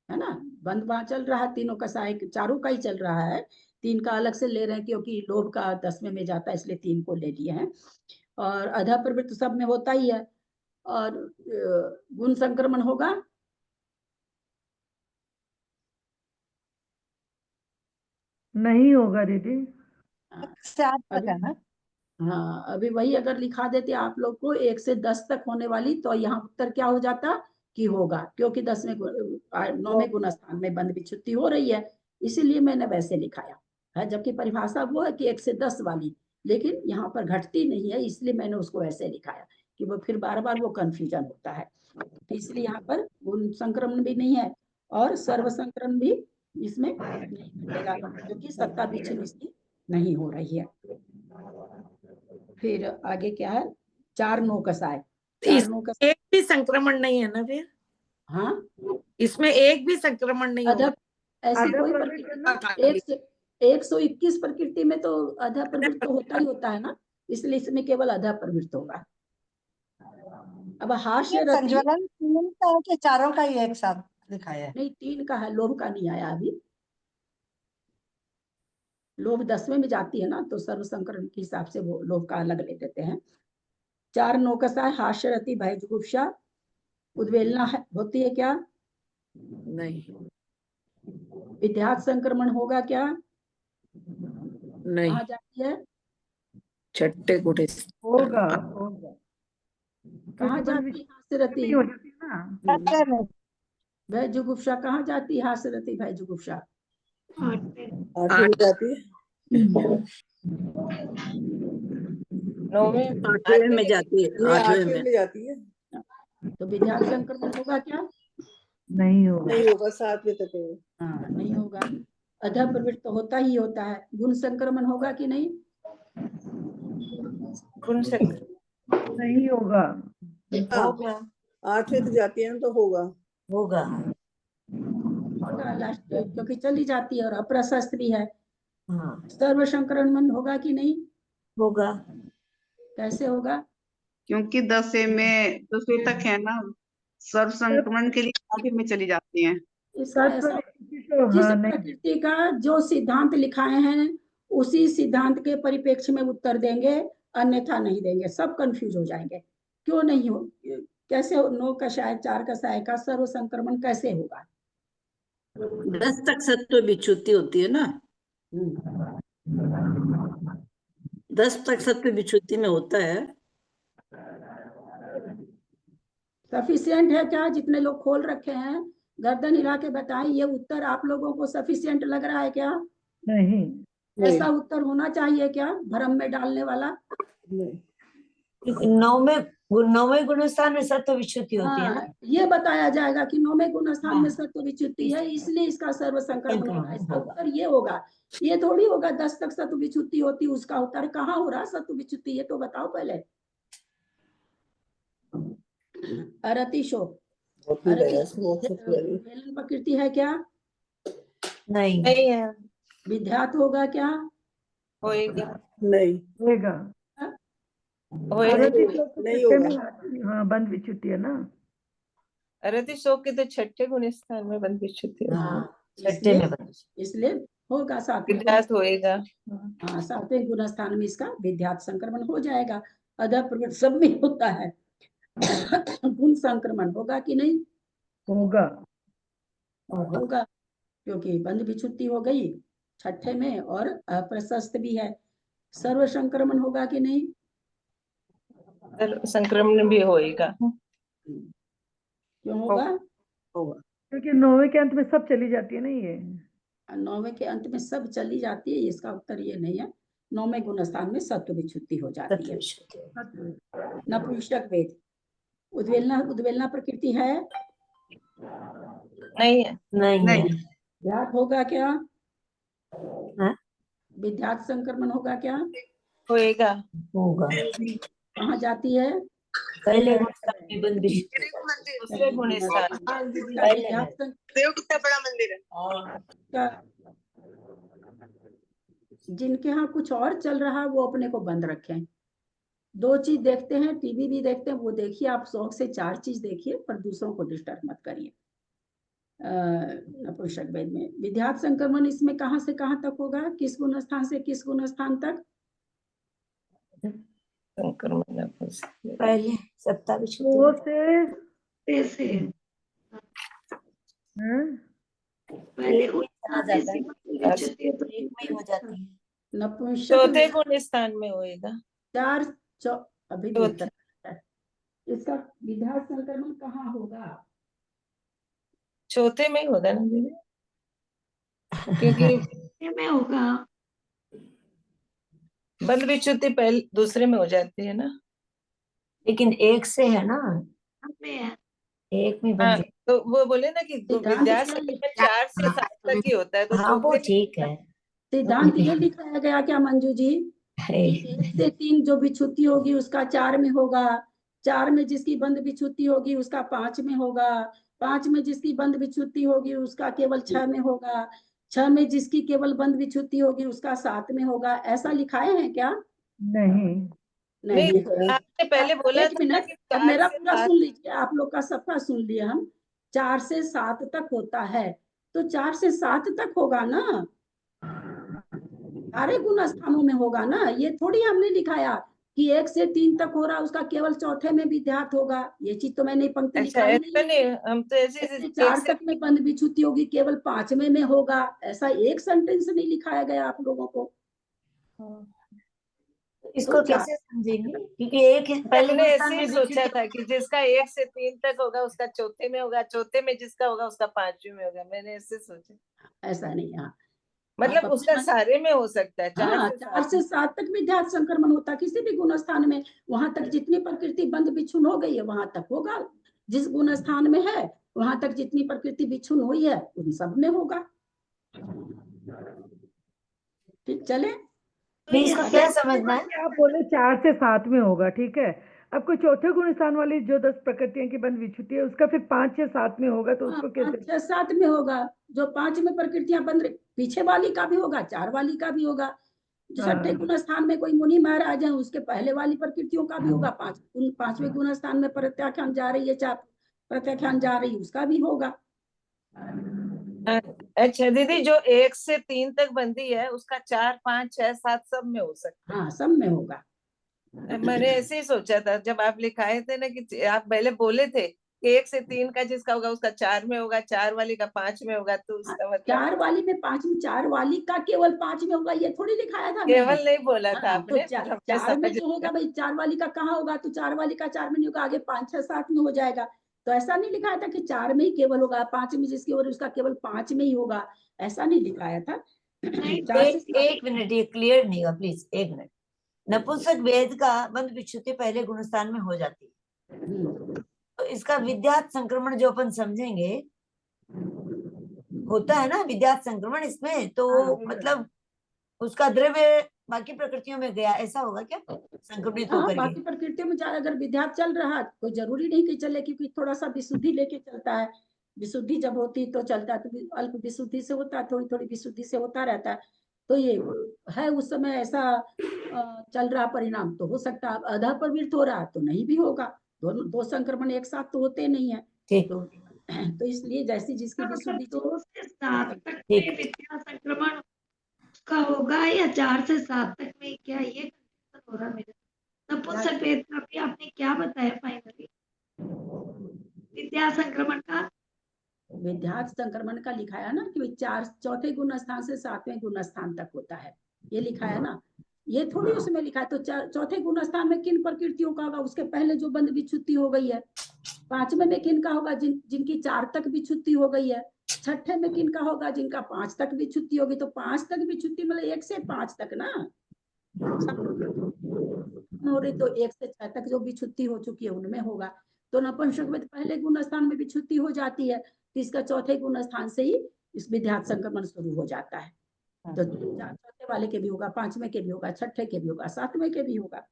है ना। बंद वहां चल रहा है, तीनों का चारों का ही चल रहा है। 3 का अलग से ले रहे हैं क्योंकि लोभ का 10वें में जाता है, इसलिए 3 को ले लिए हैं। और अधा प्रवृत्त सब में होता ही है। और गुण संक्रमण होगा, नहीं होगा दीदी। 7 तक अभी है ना? हाँ, अभी वही अगर लिखा देते आप लोग को 1 से 10 तक होने वाली, तो यहाँ उत्तर क्या हो जाता कि होगा, क्योंकि 9वें गुण स्थान में बंद विच्छुत्ति हो रही है, इसीलिए मैंने वैसे लिखाया है। जबकि परिभाषा वो है कि 1 से 10 वाली, लेकिन यहाँ पर घटती नहीं है, इसलिए मैंने उसको ऐसे लिखाया कि वो फिर बार बार वो कंफ्यूजन होता है। तो इसलिए यहाँ पर गुण संक्रमण भी नहीं है और सर्व संक्रमण भी इसमें नहीं घटेगा, क्योंकि सत्ता विच्छिन्न इसकी नहीं हो रही है। फिर आगे क्या है? 4 नौकसाय। 4 नौकसाय एक भी संक्रमण नहीं है ना फिर? हाँ, इसमें एक भी संक्रमण नहीं होगा। अधप ऐसी अधा कोई प्रवृत्त प्रकृति ना, 121 प्रकृति में तो अधा प्रवृत्त तो होता ही होता है ना, इसलिए इसमें केवल अधा प्रवृत्त होगा। अब हास्य रति संज्वलन 3 का है कि चारों का ही एक साथ दिखाया है? नहीं, 3 का है, लोभ का नहीं आया अभी। लोभ 10वें में जाती है ना, तो सर्व संकरण के हिसाब से वो लोभ का अलग ले देते हैं। 4 नौकसाय, हास्य रति, भय जुगुप्सा, उद्वेलना है होती है क्या? नहीं विद्यात संक्रमण होगा क्या? नहीं, कहाँ जाती है? छठे कोठे से। होगा होगा। कहाँ क्योंकि बंद जाती है हास्यरति? विच्छिन्न हो जाती है ना। सत्य में। भय जुगुप्सा कहाँ जाती है? हास्यरति भय जुगुप्सा 8वीं में जाती है 9वीं 8वें में जाती है, नहीं 8वें 8वीं में। में जाती है। तो विद्यात संक्रमण होगा क्या? नहीं होगा। नहीं होगा 7वीं तक है। हाँ, नहीं होगा। अधा प्रवृत्त तो होता ही होता है। गुण संक्रमण होगा कि नहीं? गुण संक्रमण नहीं होगा। होगा 8वीं तक जाती है ना, तो होगा। होगा होगा लास्ट, क्योंकि चली जाती है और अप्रशस्त भी है। हाँ सर्व संक्रमण होगा कि नहीं? होगा। कैसे होगा? क्योंकि 10वीं तक है ना, सर्व संक्रमण के लिए 8वीं में चली जाती हैं। इसका ऐसा, तो जिस हाँ नहीं, प्रकृति का जो सिद्धांत लिखाए हैं उसी सिद्धांत के परिप्रेक्ष्य में उत्तर देंगे, अन्यथा नहीं देंगे। सब कंफ्यूज हो जाएंगे। क्यों नहीं हो, कैसे हो? 9 कषाय 4 कषाय का सर्व संक्रमण कैसे होगा? 10 तक सत्व विच्छुत्ति होती है ना, 10 तक सत्व विच्छुत्ति में होता है। सफिशियंट है क्या? जितने लोग खोल रखे हैं गर्दन हिला के बताएं, ये उत्तर आप लोगों को सफिशियंट लग रहा है क्या? नहीं ऐसा उत्तर होना चाहिए क्या भ्रम में डालने वाला? 9 में नौवें गुण स्थान में सत्व विच्युति होती है ना। हाँ, ये बताया जाएगा कि नौवें गुण स्थान में हाँ। सत्व विच्युति है, इसलिए इसका सर्व संक्रमण होगा। इसका होगा। उत्तर ये होगा। ये थोड़ी होगा 10 तक सत्व विच्युति होती, उसका उत्तर कहाँ हो रहा सत्व विच्युति, ये तो बताओ पहले। अरति शोक, हेलन प्रकृति है क्या? नहीं नहीं है, विध्यात होगा क्या? होएगा, नहीं होएगा। होएगा। अरति शोक तो नहीं छठे होगा। में आती है। हाँ, बंद विच्युति है ना। अरति शोक के तो छठे गुण स्थान में बंद विच्युति होती है। हाँ, छठे में बंद। इसलिए होगा सातवें विध्यात होएगा। हाँ, सातवें गुण स्थान में इसका विध्यात संक्रमण हो जाएगा। अधः प्रवृत्ति सब में होता है। गुण संक्रमण होगा कि नहीं? होगा। होगा, क्योंकि बंद विच्युति हो गई छठे में और अप्रशस्त भी है। सर्व संक्रमण होगा कि नहीं? संक्रमण भी होएगा। क्यों होगा? होगा। क्योंकि नौवे के अंत में सब चली जाती है ना ये। नौवें के अंत में सब चली जाती है, इसका उत्तर ये नहीं है। नौवें गुण स्थान में सत्व विच्युति हो जाती है। नपुंसक वेद, उद्वेलना प्रकृति है? नहीं है। नहीं विध्यात होगा क्या? हाँ? विध्यात संक्रमण होगा क्या? होएगा। होगा। कहाँ जाती है? पहले गुण स्थान में बंद विच्युति। दूसरे गुण स्थान। देव कितना बड़ा मंदिर है। जिनके यहाँ कुछ और चल रहा है वो अपने को बंद रखें। 2 चीज देखते हैं, टीवी भी देखते हैं, वो देखिए आप शौक से 4 चीज देखिए, पर दूसरों को डिस्टर्ब मत करिए। नपुंसक वेद में विध्यात संक्रमण इसमें कहाँ से कहाँ तक होगा? किस गुण स्थान से किस गुण स्थान तक? संक्रमण पहले सत्ता विच्युति। वो से ऐसे हाँ? पहले एक में चला जाता है, विच्युति है तो एक में ही हो जाती है। नपुंसक चौथे गुण स्थान में होएगा। 4 अभी भी चौथे। उत्तर है। इसका विध्यात संक्रमण कहाँ होगा? चौथे में ही होगा ना दीदी, क्योंकि में होगा। बंद विच्युति पहले दूसरे में हो जाती है ना। लेकिन एक से है ना, में है। एक में हाँ, बंद। तो वो बोले ना कि सिद्धांत विद्या क्या है? संक्रमण 4 से 7 तक ही होता है, तो हाँ वो चौथे ठीक है। सिद्धांत ये दिखाया गया क्या मंजू जी? कि 1 से 3 जो विच्युति होगी उसका 4 में होगा, 4 में जिसकी बंद विच्युति होगी उसका 5 में होगा, 5 में जिसकी बंद विच्युति होगी उसका केवल 6 में होगा, 6 में जिसकी केवल बंद विच्युति होगी उसका 7 में होगा। ऐसा लिखाए हैं क्या? नहीं। नहीं, आपने पहले बोला एक था ना मिनट, कि अब 4 मेरा से पूरा 7 सुन लीजिए, आप लोग का सबका सुन लिया हम। 4 से 7 तक होता है, तो 4 से 7 तक होगा ना, सारे गुण स्थानों में होगा ना। ये थोड़ी हमने लिखाया कि 1 से 3 तक हो रहा है उसका केवल चौथे में विध्यात होगा। ये चीज तो मैंने पंक्ति अच्छा, लिखाई ऐसा नहीं। नहीं, हम तो ऐसे 4 तक में बंद विच्युति होगी केवल 5वें में होगा, ऐसा एक सेंटेंस नहीं लिखाया गया आप लोगों को। इसको तो कैसे समझेंगे? क्योंकि एक पहले हमने गुण ऐसे स्थान ही में सोचा विच्युति था कि जिसका 1 से 3 तक होगा उसका चौथे में होगा, चौथे में जिसका होगा उसका 5वें में होगा। मैंने ऐसे सोचा, ऐसा नहीं। हाँ, मतलब आप उसका अपने- सारे में हो सकता है। 4 हाँ, से 4 7 से 7 तक विध्यात संक्रमण होता है किसी भी गुण स्थान में। वहां तक जितनी प्रकृति बंद बिछुन हो गई है वहां तक होगा। जिस गुण स्थान में है वहां तक जितनी प्रकृति बिछुन हुई है उन सब में होगा। ठीक चले। इसको क्या समझना है? आप बोले 4 से 7 में होगा, ठीक है। अब कोई चौथे गुण स्थान वाली जो 10 प्रकृतियां की बंद विच्युति है उसका फिर 5 या 7 में होगा, तो उसको कैसे? 5 या 7 में होगा। जो 5 में प्रकृतियां बंद पीछे वाली का भी होगा, 4 वाली का भी होगा। जो छठे गुण स्थान में कोई मुनि महाराज है उसके पहले वाली प्रकृतियों का भी होगा। 5वें गुण स्थान में प्रत्याख्यान जा रही है, 4 प्रत्याख्यान जा रही है, उसका भी होगा। अच्छा दीदी, जो 1 से 3 तक बंदी है उसका 4, 5, 6, 7 सब में हो सकता है। हाँ, सब में होगा। मैंने ऐसे ही सोचा था जब आप लिखाए थे ना कि आप पहले बोले थे कि 1 से 3 का जिसका होगा उसका 4 में होगा, 4 वाली का 5 में होगा, तो उसका मतलब 4 वाली में 5 में, 4 वाली का केवल 5 में होगा, ये थोड़ी दिखाया था मैंने। केवल नहीं बोला था हाँ, तो आपने, फिर हमने 4 में समझ जो होगा भाई 4 वाली का कहाँ होगा? तो 4 वाली का 4 में नहीं होगा, आगे 5, 6, 7 में हो जाएगा। तो ऐसा नहीं लिखाया था कि 4 में ही केवल होगा, 5 में जिसकी हो रही उसका केवल 5 में ही होगा, ऐसा नहीं लिखाया था। 4 से 7 एक मिनट, ये क्लियर नहीं हुआ, प्लीज एक मिनट। नपुंसक वेद का बंद विच्युति पहले गुण स्थान में हो जाती है, तो इसका विद्यात संक्रमण जो अपन समझेंगे होता है ना, विद्यात संक्रमण इसमें, तो मतलब उसका द्रव्य बाकी प्रकृतियों में गया, ऐसा होगा क्या संक्रमित हाँ, होकर बाकी के? प्रकृतियों में अगर विद्यात चल रहा है कोई जरूरी नहीं कि चले, क्योंकि थोड़ा सा विशुद्धि लेके चलता है। विशुद्धि जब होती तो चलता है, तो अल्प विशुद्धि से होता है, थोड़ी थोड़ी विशुद्धि से होता रहता है। तो ये है उस समय ऐसा चल रहा परिणाम तो हो सकता है। आधा प्रवृत्त हो रहा तो नहीं भी होगा। दो संक्रमण एक साथ तो होते नहीं है। तो इसलिए जैसी जिसकी विशुद्धि 2 से 7 तक में विद्या संक्रमण का होगा या 4 से 7 तक में, क्या ये कंफ्यूजन हो रहा मेरे? नपुंसक भेद का भी आपने क्या बताया फाइनली? विद्या संक्रमण का विद्यार्थ संक्रमण का लिखा है ना कि चौथे गुण स्थान से 7वें गुण स्थान तक होता है, ये लिखा है ना। ये थोड़ी उसमें लिखा है। तो चौथे गुण स्थान में किन प्रकृतियों का होगा? उसके पहले जो बंध विच्छुत्ति हो गई है। 5वें में किन का होगा? जिनकी 4 तक विच्छुत्ति हो गई है। 6ठे में किन का होगा? जिनका 5 तक विच्छुत्ति होगी। तो 5 तक विच्छुत्ति मतलब 1 से 5 तक ना हो रही, तो 1 से 6 तक जो विच्छुत्ति हो चुकी है उनमें होगा। तो नपुंसक में पहले गुण स्थान में विच्छुत्ति हो जाती है, तो इसका चौथे गुण स्थान से ही इस विद्यार्थ संक्रमण शुरू हो जाता है। तो चौथे वाले के भी होगा, 5वें के भी होगा, 6ठे के भी होगा, 7वें के भी होगा।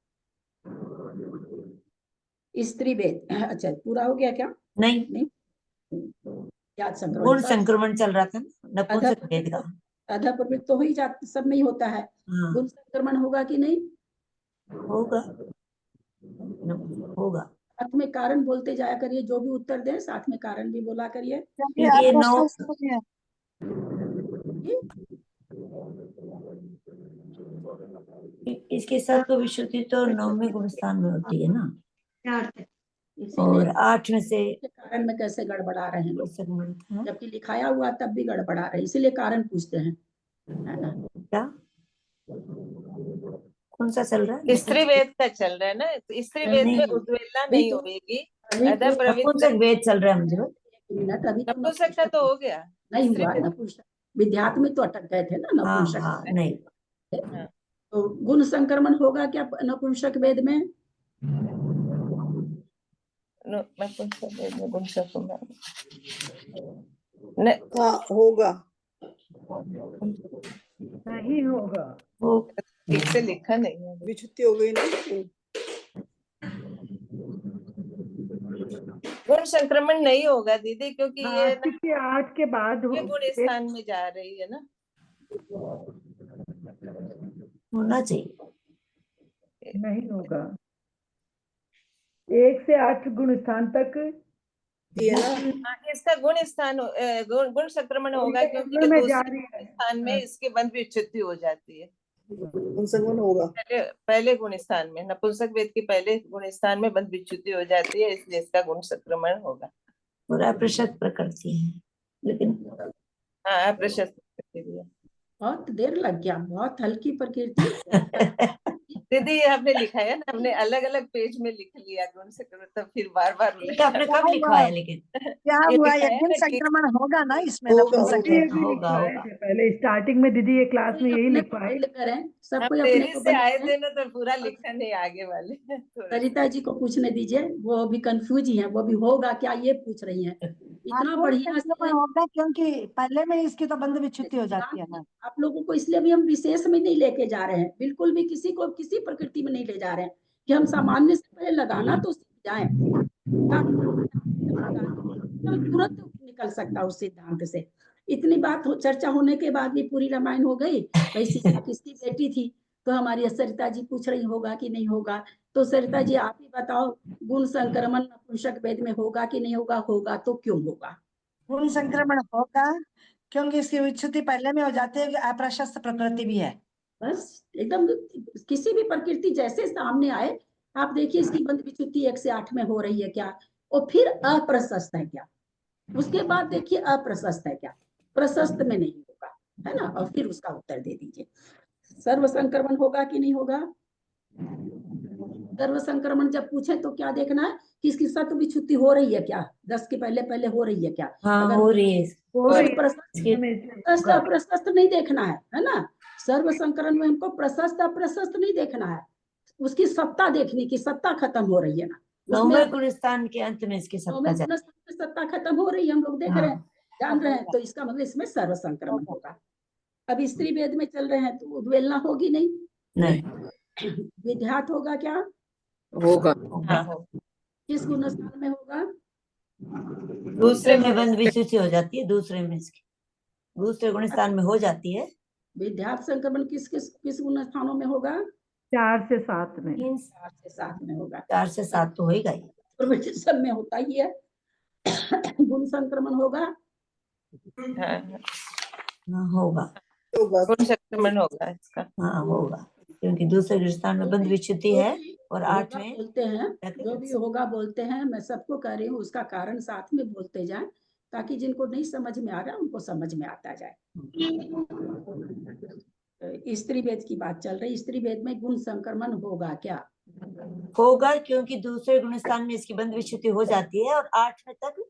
स्त्री वेद अच्छा पूरा हो गया क्या? नहीं, संक्रमण गुण संक्रमण चल रहा था नपुंसक भेद का। आधा प्रवृत्त तो हो ही जाता, सब में ही होता है। गुण संक्रमण होगा कि नहीं? होगा, होगा। साथ में कारण बोलते जाया करिए, जो भी उत्तर दे साथ में कारण भी बोला करिए। ये 9 इसके सत्व विशुद्धि तो 9वें गुण स्थान में होती है ना, और 8 में से कारण में कैसे गड़बड़ा रहे हैं लोग, जबकि लिखाया हुआ तब भी गड़बड़ा रहे, इसीलिए कारण पूछते हैं, है ना? क्या कौन सा चल रहा है? स्त्री वेद का चल रहा है ना। स्त्री वेद में उद्वेलना नहीं होगी। अदा प्रवृत्त नपुंसक वेद चल रहा है मुझे। नपुंसक का तो हो गया, नहीं हुआ नपुंसक। विद्यार्थ में तो अटक गए थे ना नपुंसक। नहीं, तो गुण संक्रमण होगा क्या नपुंसक वेद में? नपुंसक वेद में गुण संक्रमण होगा, नहीं होगा। ठीक से लिखा नहीं है, विच्छुत्ति हो गई ना। गुण संक्रमण नहीं होगा दीदी, क्योंकि ये क्योंकि 8 के बाद गुण स्थान में जा रही है ना। होना चाहिए, नहीं होगा। 1 से 8 गुण स्थान तक इसका गुण स्थान गुण संक्रमण होगा, क्योंकि दूसरे स्थान में इसके बंध विच्छुत्ति हो जाती है। होगा पहले गुण स्थान में, नपुंसक वेद के पहले गुण स्थान में बंध विच्छुत्ति हो जाती है, इसलिए इसका गुण संक्रमण होगा। पूरा प्रशस्त प्रकृति है, लेकिन हाँ प्रशस्त प्रकृति भी है। बहुत देर लग गया, बहुत हल्की प्रकृति। दीदी ये हमने लिखा है ना, हमने अलग अलग पेज में लिख लिया गुण संक्रमण, तो फिर बार बार आपने कब लिखा है? लेकिन क्या हुआ, ये गुण संक्रमण होगा ना इसमें? होगा पहले स्टार्टिंग में दीदी ये क्लास में यही लिखवाए करें, सबको देरी से आए थे ना, तो पूरा लिखा नहीं आगे वाले। सरिता जी को पूछने दीजिए, वो भी कंफ्यूज ही है, वो भी होगा क्या ये पूछ रही हैं। इतना बढ़िया से होगा, क्योंकि पहले में इसकी तो बंध विच्छुत्ति हो जाती है ना। आप लोगों को इसलिए भी हम विशेष में नहीं लेके जा रहे हैं, बिल्कुल भी किसी को किसी प्रकृति में नहीं ले जा रहे हैं, कि हम सामान्य से पहले लगाना तो सीख जाए, तुरंत निकल सकता उस सिद्धांत से। इतनी बात चर्चा होने के बाद भी पूरी रामायण हो गई। वैसी किसकी बेटी थी, तो हमारी सरिता जी पूछ रही होगा कि नहीं होगा। तो सरिता जी आप ही बताओ, गुण संक्रमण नपुंसक वेद में होगा कि नहीं होगा? होगा तो क्यों होगा? गुण संक्रमण होगा क्योंकि इसकी विच्छुत्ति पहले में हो जाती है, अप्रशस्त प्रकृति भी है। बस एकदम किसी भी प्रकृति जैसे सामने आए, आप देखिए इसकी बंध विच्छुत्ति 1 से 8 में हो रही है क्या, और फिर अप्रशस्त है क्या, उसके बाद देखिए अप्रशस्त है क्या, प्रशस्त में नहीं होगा, है ना? और फिर उसका उत्तर दे दीजिए, सर्व संक्रमण होगा कि नहीं होगा? सर्व संक्रमण जब पूछे तो क्या देखना है कि इसकी सत्व विच्छुत्ति हो रही है क्या, 10 के पहले हो रही है क्या? अगर हो रही है, प्रशस्त अप्रशस्त नहीं देखना है ना? सर्व संकरण में हमको प्रशस्त अप्रशस्त नहीं देखना है, उसकी सत्ता देखनी कि सत्ता खत्म हो रही है ना, नौवे गुण स्थान के अंत में इसकी सत्ता नौवे जाती गुण स्थान में सत्ता खत्म हो रही है, हम लोग देख हाँ। रहे हैं, जान रहे हैं, तो इसका मतलब इसमें सर्व संक्रमण होगा। अब स्त्री वेद में चल रहे हैं तो उद्वेलना होगी नहीं, नहीं विद्यात होगा क्या? होगा। किस गुण स्थान में होगा? दूसरे में बंद विच्युति हो जाती है, दूसरे में इसकी दूसरे गुण स्थान में हो जाती है। विद्यात संक्रमण किस गुण स्थानों में होगा? 4 से 7 में। 4 से 7 में होगा। 4 से 7 तो होगा ही। सब में होता ही है। गुण संक्रमण होगा? हाँ होगा, गुण संक्रमण होगा इसका। हाँ होगा, क्योंकि दूसरे गुण स्थान में बंद विच्युति है और 8 में बोलते हैं, जो भी होगा बोलते हैं, मैं सबको कह रही हूँ, उसका कारण साथ में बोलते जाएं ताकि जिनको नहीं समझ में आ रहा उनको समझ में आता जाए। स्त्री वेद की बात चल रही, स्त्री वेद में गुण संक्रमण होगा क्या? होगा, क्योंकि दूसरे गुण स्थान में इसकी बंद विच्युति हो जाती है और 8वें तक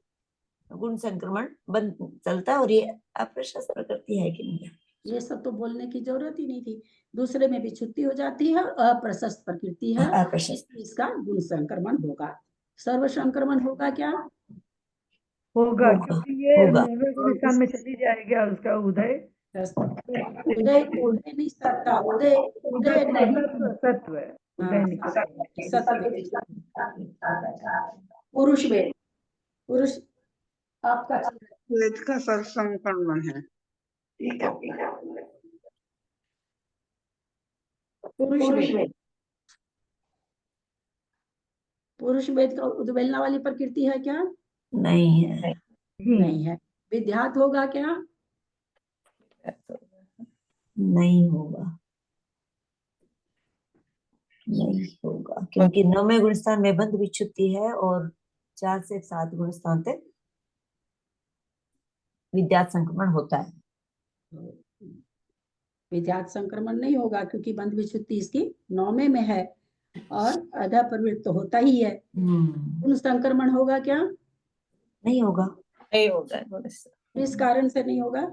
गुण संक्रमण बंद चलता है। और ये अप्रशस्त प्रकृति है कि नहीं? ये सब तो बोलने की जरूरत ही नहीं थी। दूसरे में भी छुट्टी हो जाती है, अप्रशस्त प्रकृति है, अप्रशस्त इसका गुण संक्रमण होगा। सर्व संक्रमण होगा क्या? होगा, क्योंकि ये होगा। नौवे गुण स्थान में चली जाएगी और उसका उदय उदय नहीं सकता, उदय नहीं, सत्व है, उदय नहीं पुरुष वेद, पुरुष आपका वेद का सर्व संक्रमण है। पुरुष वेद का उद्वेलना वाली प्रकृति है क्या? नहीं है। नहीं है। विद्यात होगा क्या? नहीं होगा, नहीं होगा, क्योंकि 9वें गुण स्थान में बंद विच्युति है और 4 से 7 गुण स्थान तक विद्यात संक्रमण होता है। विद्यात संक्रमण नहीं होगा, क्योंकि बंद विच्युति इसकी 9वें में है और अधा प्रवृत्त तो होता ही है। गुण संक्रमण होगा क्या? नहीं होगा, नहीं होगा। इस कारण से नहीं होगा।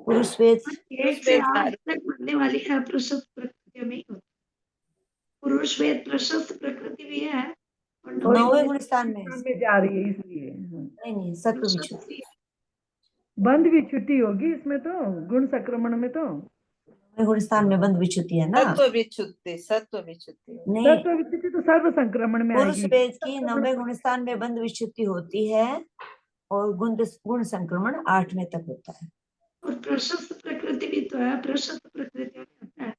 पुरुष वेद 1 से 8 तक बनने वाली अप्रशस्त प्रकृति में ही होता है। पुरुष वेद प्रशस्त प्रकृति भी है और 9वें गुण स्थान में जा रही है, इसलिए नहीं सत्व विच्युति, बंद भी छुट्टी होगी इसमें तो, गुण संक्रमण में तो 9वें गुण स्थान में बंद विच्युति है ना। सत्व विच्युति नहीं, सत्व विच्युति तो सर्व संक्रमण में पुरुष आएगी। वेद की 9वें गुण स्थान में बंद विच्युति होती है और गुण संक्रमण 8वें तक होता है। और प्रशस्त प्रकृति भी तो है, प्रशस्त प्रकृति में होता है।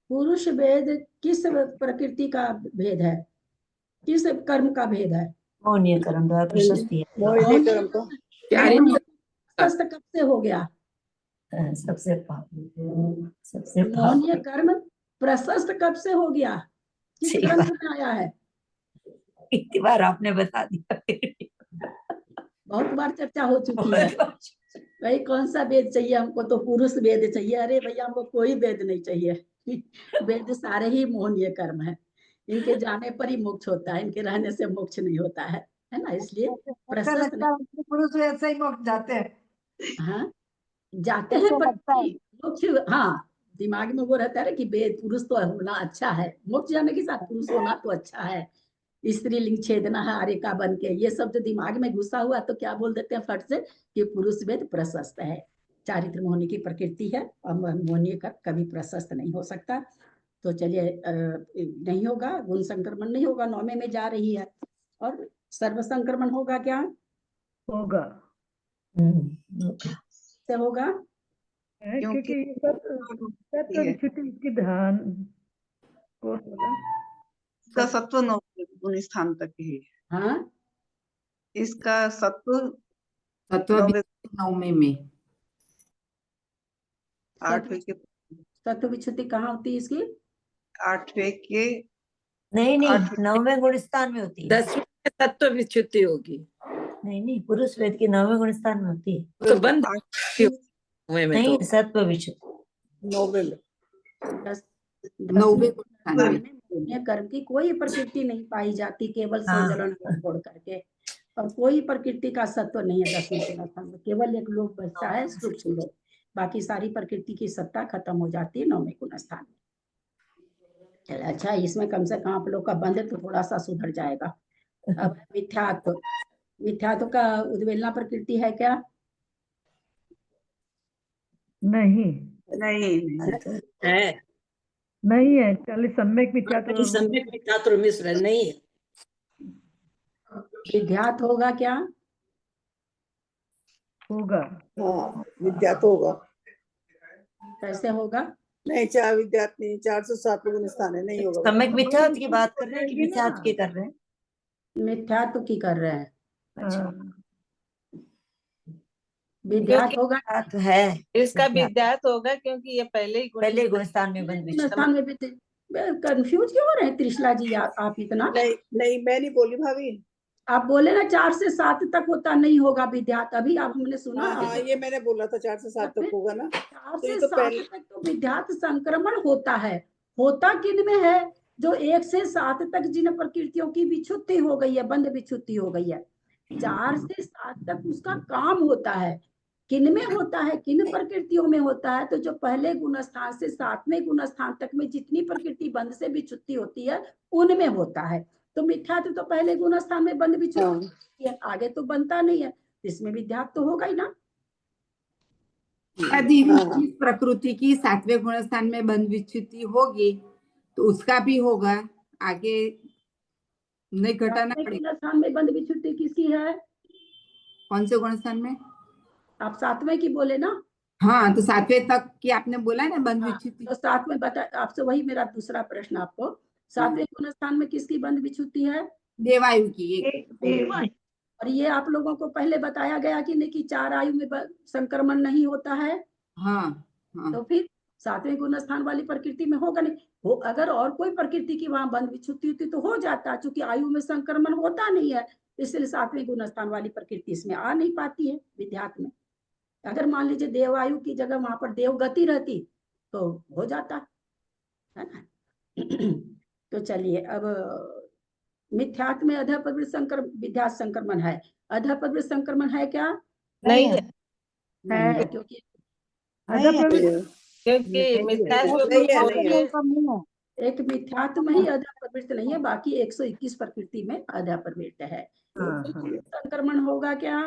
पुरुष वेद किस प्रकृति का भेद है, किस कर्म का भेद है? मौनीय कर्म द्वारा प्रशस्ति है। प्रशस्त कब से हो गया? सबसे मौनीय कर्म प्रशस्त कब से हो गया? किस ग्रंथ में आया है? इतनी बार आपने बता दिया। बहुत बार चर्चा हो चुकी है। भाई कौन सा वेद चाहिए हमको? तो पुरुष वेद चाहिए। अरे भैया हमको कोई वेद नहीं चाहिए। वेद सारे ही मोहनीय कर्म है, इनके जाने पर ही मोक्ष होता है, इनके रहने से मोक्ष नहीं होता है ना। इसलिए प्रशस्त पुरुष वेद से ही मोक्ष जाते हैं। हाँ जाते हैं, मोक्ष हाँ दिमाग में वो रहता है कि वेद पुरुष तो होना अच्छा है, मोक्ष जाने के साथ पुरुष होना तो अच्छा है, स्त्रीलिंग छेदना है आर्य का बन के, ये सब जो दिमाग में घुसा हुआ तो क्या बोल देते हैं फट से कि पुरुष वेद प्रशस्त है, चारित्र मोहनी की प्रकृति है और मोहनी का कभी प्रशस्त नहीं हो सकता। तो चलिए नहीं होगा, गुण संक्रमण नहीं होगा, 9वें में जा रही है। और सर्व संक्रमण होगा क्या? होगा से होगा क्योंकि सत्व विच्युति इसकी ध्यान को इसका सत्व 9वें गुण स्थान तक ही है। हाँ इसका सत्व 9वें में 8वें के सत्व विच्युति कहाँ होती है इसकी? 8वें के नहीं 9वें गुण स्थान में होती है। 10वें में तत्व विच्युति होगी। नहीं पुरुष वेद की 9वें गुण स्थान में होती है। तो बंद नहीं सत्व विच्युति 9वें कर्म की कोई प्रकृति नहीं पाई जाती, केवल संजलन छोड़ करके, और कोई प्रकृति का सत्व नहीं है 10वें गुण स्थान में, केवल एक लोक बचता है सूक्ष्म लोक, बाकी सारी प्रकृति की सत्ता खत्म हो जाती है 9वें गुण स्थान में। चल अच्छा, इसमें कम से कम आप लोग का बंध तो थोड़ा सा सुधर जाएगा। अब मिथ्यात्व, मिथ्यात्व का उद्वेलना प्रकृति है क्या? नहीं नहीं है नहीं है, खाली सम्यक मिथ्यात्व नहीं, सम्यक मिथ्यात्व मिश्र नहीं है। विध्यात होगा क्या? होगा। हाँ विद्या तो होगा। कैसे होगा? नहीं 4 विद्यार्थी 407 गुण स्थान है, नहीं होगा। सम्यक मिथ्यात्व की बात कर रहे हैं कि मिथ्यात्व की कर रहे हैं? मिथ्यात्व की कर रहे हैं। अच्छा, हाँ, विध्यात होगा, मिथ्यात्व है। इसका विद्यात होगा क्योंकि ये पहले ही पहले गुण स्थान में बंद विच्छेद। स्थान में भी कंफ्यूज क्यों हो रहे हैं त्रिशला जी? आप इतना नहीं मैं नहीं बोली भाभी। आप बोले ना 4 से 7 तक होता नहीं होगा विद्यात, अभी आप हमने सुना। हाँ ये मैंने बोला था 4 से 7 तक होगा ना। 4 तो ये से तो 7 पहले तक तो विद्यात संक्रमण होता है। होता किन में है? जो 1 से 7 तक जिन प्रकृतियों की विच्छुत्ति हो गई है, बंध विच्छुत्ति हो गई है, 4 से 7 तक उसका काम होता है। किन में होता है, किन प्रकृतियों में होता है? तो जो पहले गुण स्थान से 7वें गुण स्थान तक में जितनी प्रकृति बंध से विच्छुत्ति होती है उनमें होता है। तो मिथ्यात्व तो पहले गुण स्थान में बंध विच्छुत्ति है, आगे तो बनता नहीं है, इसमें विध्यात तो होगा ही ना। यदि जिस प्रकृति की 7वें गुण स्थान में बंध विच्छुत्ति होगी तो उसका भी होगा, आगे नहीं घटाना 7वें पड़ेगा। गुण स्थान में बंध विच्छुत्ति किसकी है? कौन से गुण स्थान में? आप 7वें की बोले ना? हाँ, तो 7वें तक की आपने बोला ना बंध विच्छुत्ति। तो 7वें बता, आपसे वही मेरा दूसरा प्रश्न आपको, 7वें गुण स्थान में किसकी बंध विच्छुत्ति है? देवायु की। एक और ये आप लोगों को पहले बताया गया कि नहीं कि 4 आयु में संक्रमण नहीं होता है? हाँ तो फिर 7वें गुण स्थान वाली प्रकृति में होगा नहीं हो। अगर और कोई प्रकृति की वहां बंध विच्छुत्ति होती तो हो जाता, क्योंकि आयु में संक्रमण होता नहीं है, इसलिए 7वें गुण स्थान वाली प्रकृति इसमें आ नहीं पाती है विध्यात में। अगर मान लीजिए देवायु की जगह वहां पर देवगति रहती तो हो जाता है ना। तो चलिए, अब मिथ्यात में अधः प्रवृत्त संक्रमण, विध्यात संक्रमण है। अधः प्रवृत्त संक्रमण है क्या? नहीं है, नहीं है, क्योंकि क्योंकि मिथ्यात्व एक मिथ्यात्व में ही अधः प्रवृत्त नहीं है, बाकी 121 प्रकृति में अधः प्रवृत्त है। संक्रमण होगा क्या?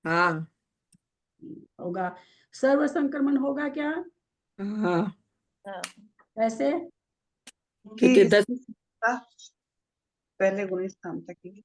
हाँ होगा। सर्व संक्रमण होगा क्या? हाँ, कैसे? क्योंकि 10 पहले गुण स्थान तक ही।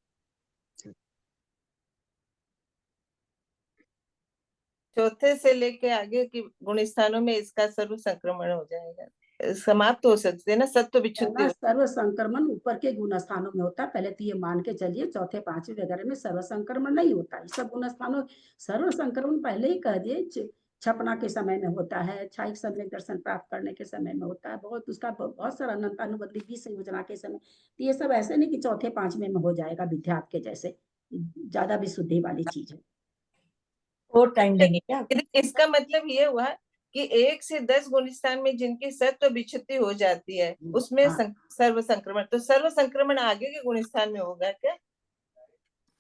चौथे से लेके आगे की गुण स्थानों में इसका सर्व संक्रमण हो जाएगा, समाप्त हो सकते हैं ना, सत्व विच्छुत्ति। सर्व संक्रमण ऊपर के गुण स्थानों में होता है, पहले तो ये मान के चलिए चौथे 5वें वगैरह में सर्व संक्रमण नहीं होता है। सब गुण स्थानों सर्व संक्रमण पहले ही कह दिए, छपना के समय में होता है, क्षायिक सम्यक दर्शन प्राप्त करने के समय में होता है, बहुत उसका बहुत सारा अनंतानुबंधी 20 योजना के समय। तो ये सब ऐसे नहीं कि चौथे 5वें में हो जाएगा विध्यात के जैसे, ज्यादा विशुद्धि वाली चीज है। और टाइम लेंगे क्या? इसका मतलब ये हुआ कि 1 से 10 गुण स्थान में जिनकी सत्व विच्छुत्ति हो जाती है उसमें सर्व संक्रमण, तो सर्व संक्रमण आगे के गुण स्थान में होगा क्या?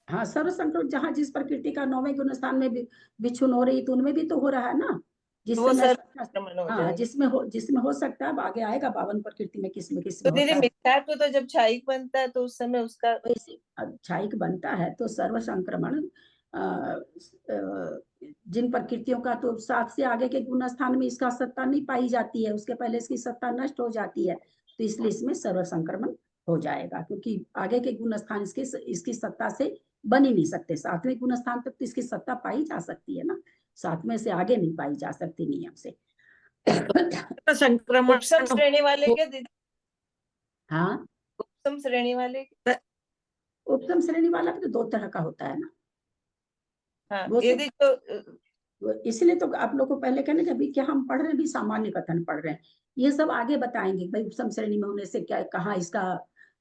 हाँ, सर्व संक्रमण जहाँ जिस प्रकृति का 9वें गुण स्थान में विच्छुन हो रही तो उनमें भी तो हो रहा है ना, जिसमें हो सकता है। आगे आएगा 52 प्रकृति में किसमें तो दीदी मिथ्यात्व तो जब क्षायिक बनता है तो उस समय उसका क्षायिक बनता है तो सर्व संक्रमण जिन प्रकृतियों का तो 7 से आगे के गुण स्थान में इसका सत्ता नहीं पाई जाती है, उसके पहले इसकी सत्ता नष्ट हो जाती है, तो इसलिए इसमें सर्व संक्रमण हो जाएगा, क्योंकि आगे के गुण स्थान इसकी सत्ता से बन ही नहीं सकते। 7वें गुण स्थान तक तो इसकी सत्ता पाई जा सकती है ना, 7वें से आगे नहीं पाई जा सकती नियम से। संक्रमण उपसम श्रेणी वाले के दीदी? हाँ, उपसम श्रेणी वाले, उपसम श्रेणी वाला भी तो 2 तरह का होता है ना। हाँ, यदि तो इसलिए तो आप लोग को पहले कहने अभी क्या हम पढ़ रहे हैं, भी सामान्य कथन पढ़ रहे हैं, ये सब आगे बताएंगे भाई उपसम श्रेणी में होने से क्या, कहाँ इसका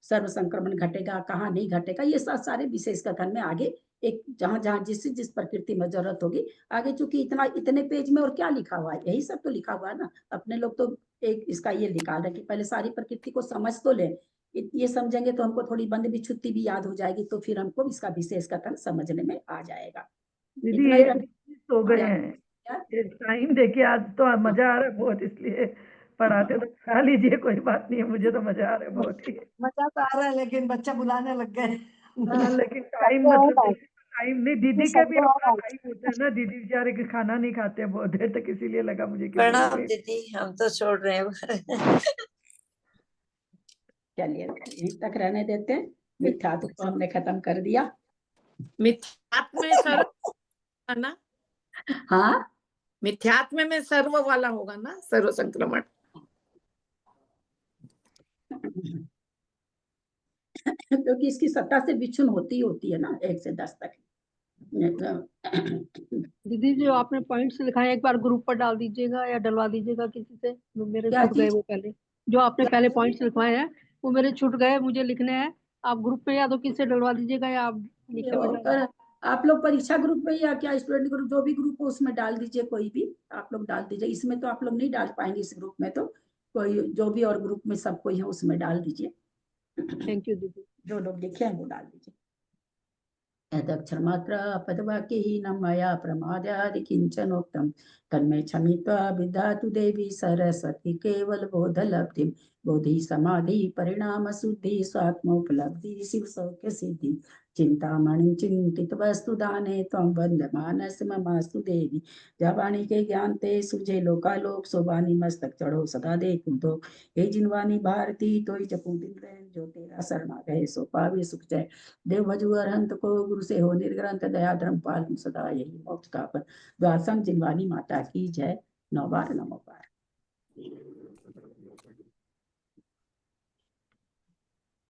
सर्व संक्रमण घटेगा, कहाँ नहीं घटेगा, ये सारे विशेष कथन में आगे एक जहां जहां जिस प्रकृति में जरूरत होगी आगे, चूंकि इतने पेज में और क्या लिखा हुआ है, यही सब तो लिखा हुआ है ना। अपने लोग तो एक इसका ये निकाल रहे कि पहले सारी प्रकृति को समझ तो ले, ये समझेंगे तो हमको थोड़ी बंध विच्छुत्ति भी याद हो जाएगी, तो फिर हमको इसका विशेष कथन समझने में आ जाएगा। दीदी ये हो गए हैं, टाइम देखिए आज तो मजा आ रहा है बहुत, इसलिए पढ़ाते तो खा लीजिए, कोई बात नहीं है, मुझे तो मजा आ रहा है बहुत ही। मजा तो आ रहा है लेकिन बच्चा बुलाने लग गए। हाँ, लेकिन टाइम सबको मतलब और है, टाइम नहीं, दीदी के भी सबको अपना और है। टाइम होता है ना, दीदी बेचारे के खाना नहीं खाते बहुत देर तक, इसीलिए लगा मुझे कि प्रणाम बोल ले। दीदी, हम तो छोड़ रहे हैं। चलिए यहीं तक रहने देते हैं, मिथ्यात्व को हमने खत्म कर दिया। मिथ्यात्व में सर्व होगा ना, हाँ मिथ्यात्व में सर्व वाला होगा ना, सर्व संक्रमण। क्योंकि इसकी सत्ता से विचुन होती है ना 1 से 10 तक। दीदी जो आपने पॉइंट्स लिखाए एक बार ग्रुप पर डाल दीजिएगा या डलवा दीजिएगा किसी से, मेरे क्या छूट गए चीज? वो पहले, जो आपने पहले पॉइंट्स लिखवाए हैं वो मेरे छूट गए, मुझे लिखने हैं। आप ग्रुप में या तो किसी से डलवा दीजिएगा या आप लिखे हुए डाल और आप लोग परीक्षा ग्रुप में या क्या स्टूडेंट ग्रुप, जो भी ग्रुप हो उसमें डाल दीजिए, कोई भी आप लोग डाल दीजिए। इसमें तो आप लोग नहीं डाल पाएंगे, इस ग्रुप में तो कोई जो भी और ग्रुप में सब कोई है उसमें डाल दीजिए। थैंक यू दीदी। जो लोग लिखे हैं वो डाल दीजिए। यदक्षरमात्र पदवाक्यहीनं मया प्रमादादि किञ्चनोक्तं तन्मे क्षमित्वा विदधातु देवी सरस्वती केवलबोधलब्धिं बोधि समाधि परिणाम शुद्धि स्वात्मोपलब्धि शिव सौख्य सिद्धि चिंतामणि चिंतित वस्तु दाने त्वं वन्दमानस ममास्तु देवी जबाणी के ज्ञान ते सुझे लोकालोक सोबानी मस्तक चढ़ो सदा देखूं तो हे जिनवानी भारती तोई जपू दिन रैन जो तेरा शरणा गए सो पावे सुख जय देव भजु अरहंत को गुरु से हो निर्ग्रंथ दया धर्मपाल तुम सदा यही मोक्ष का पर द्वारसम जिनवानी माता की जय। 9 बार नमो बार।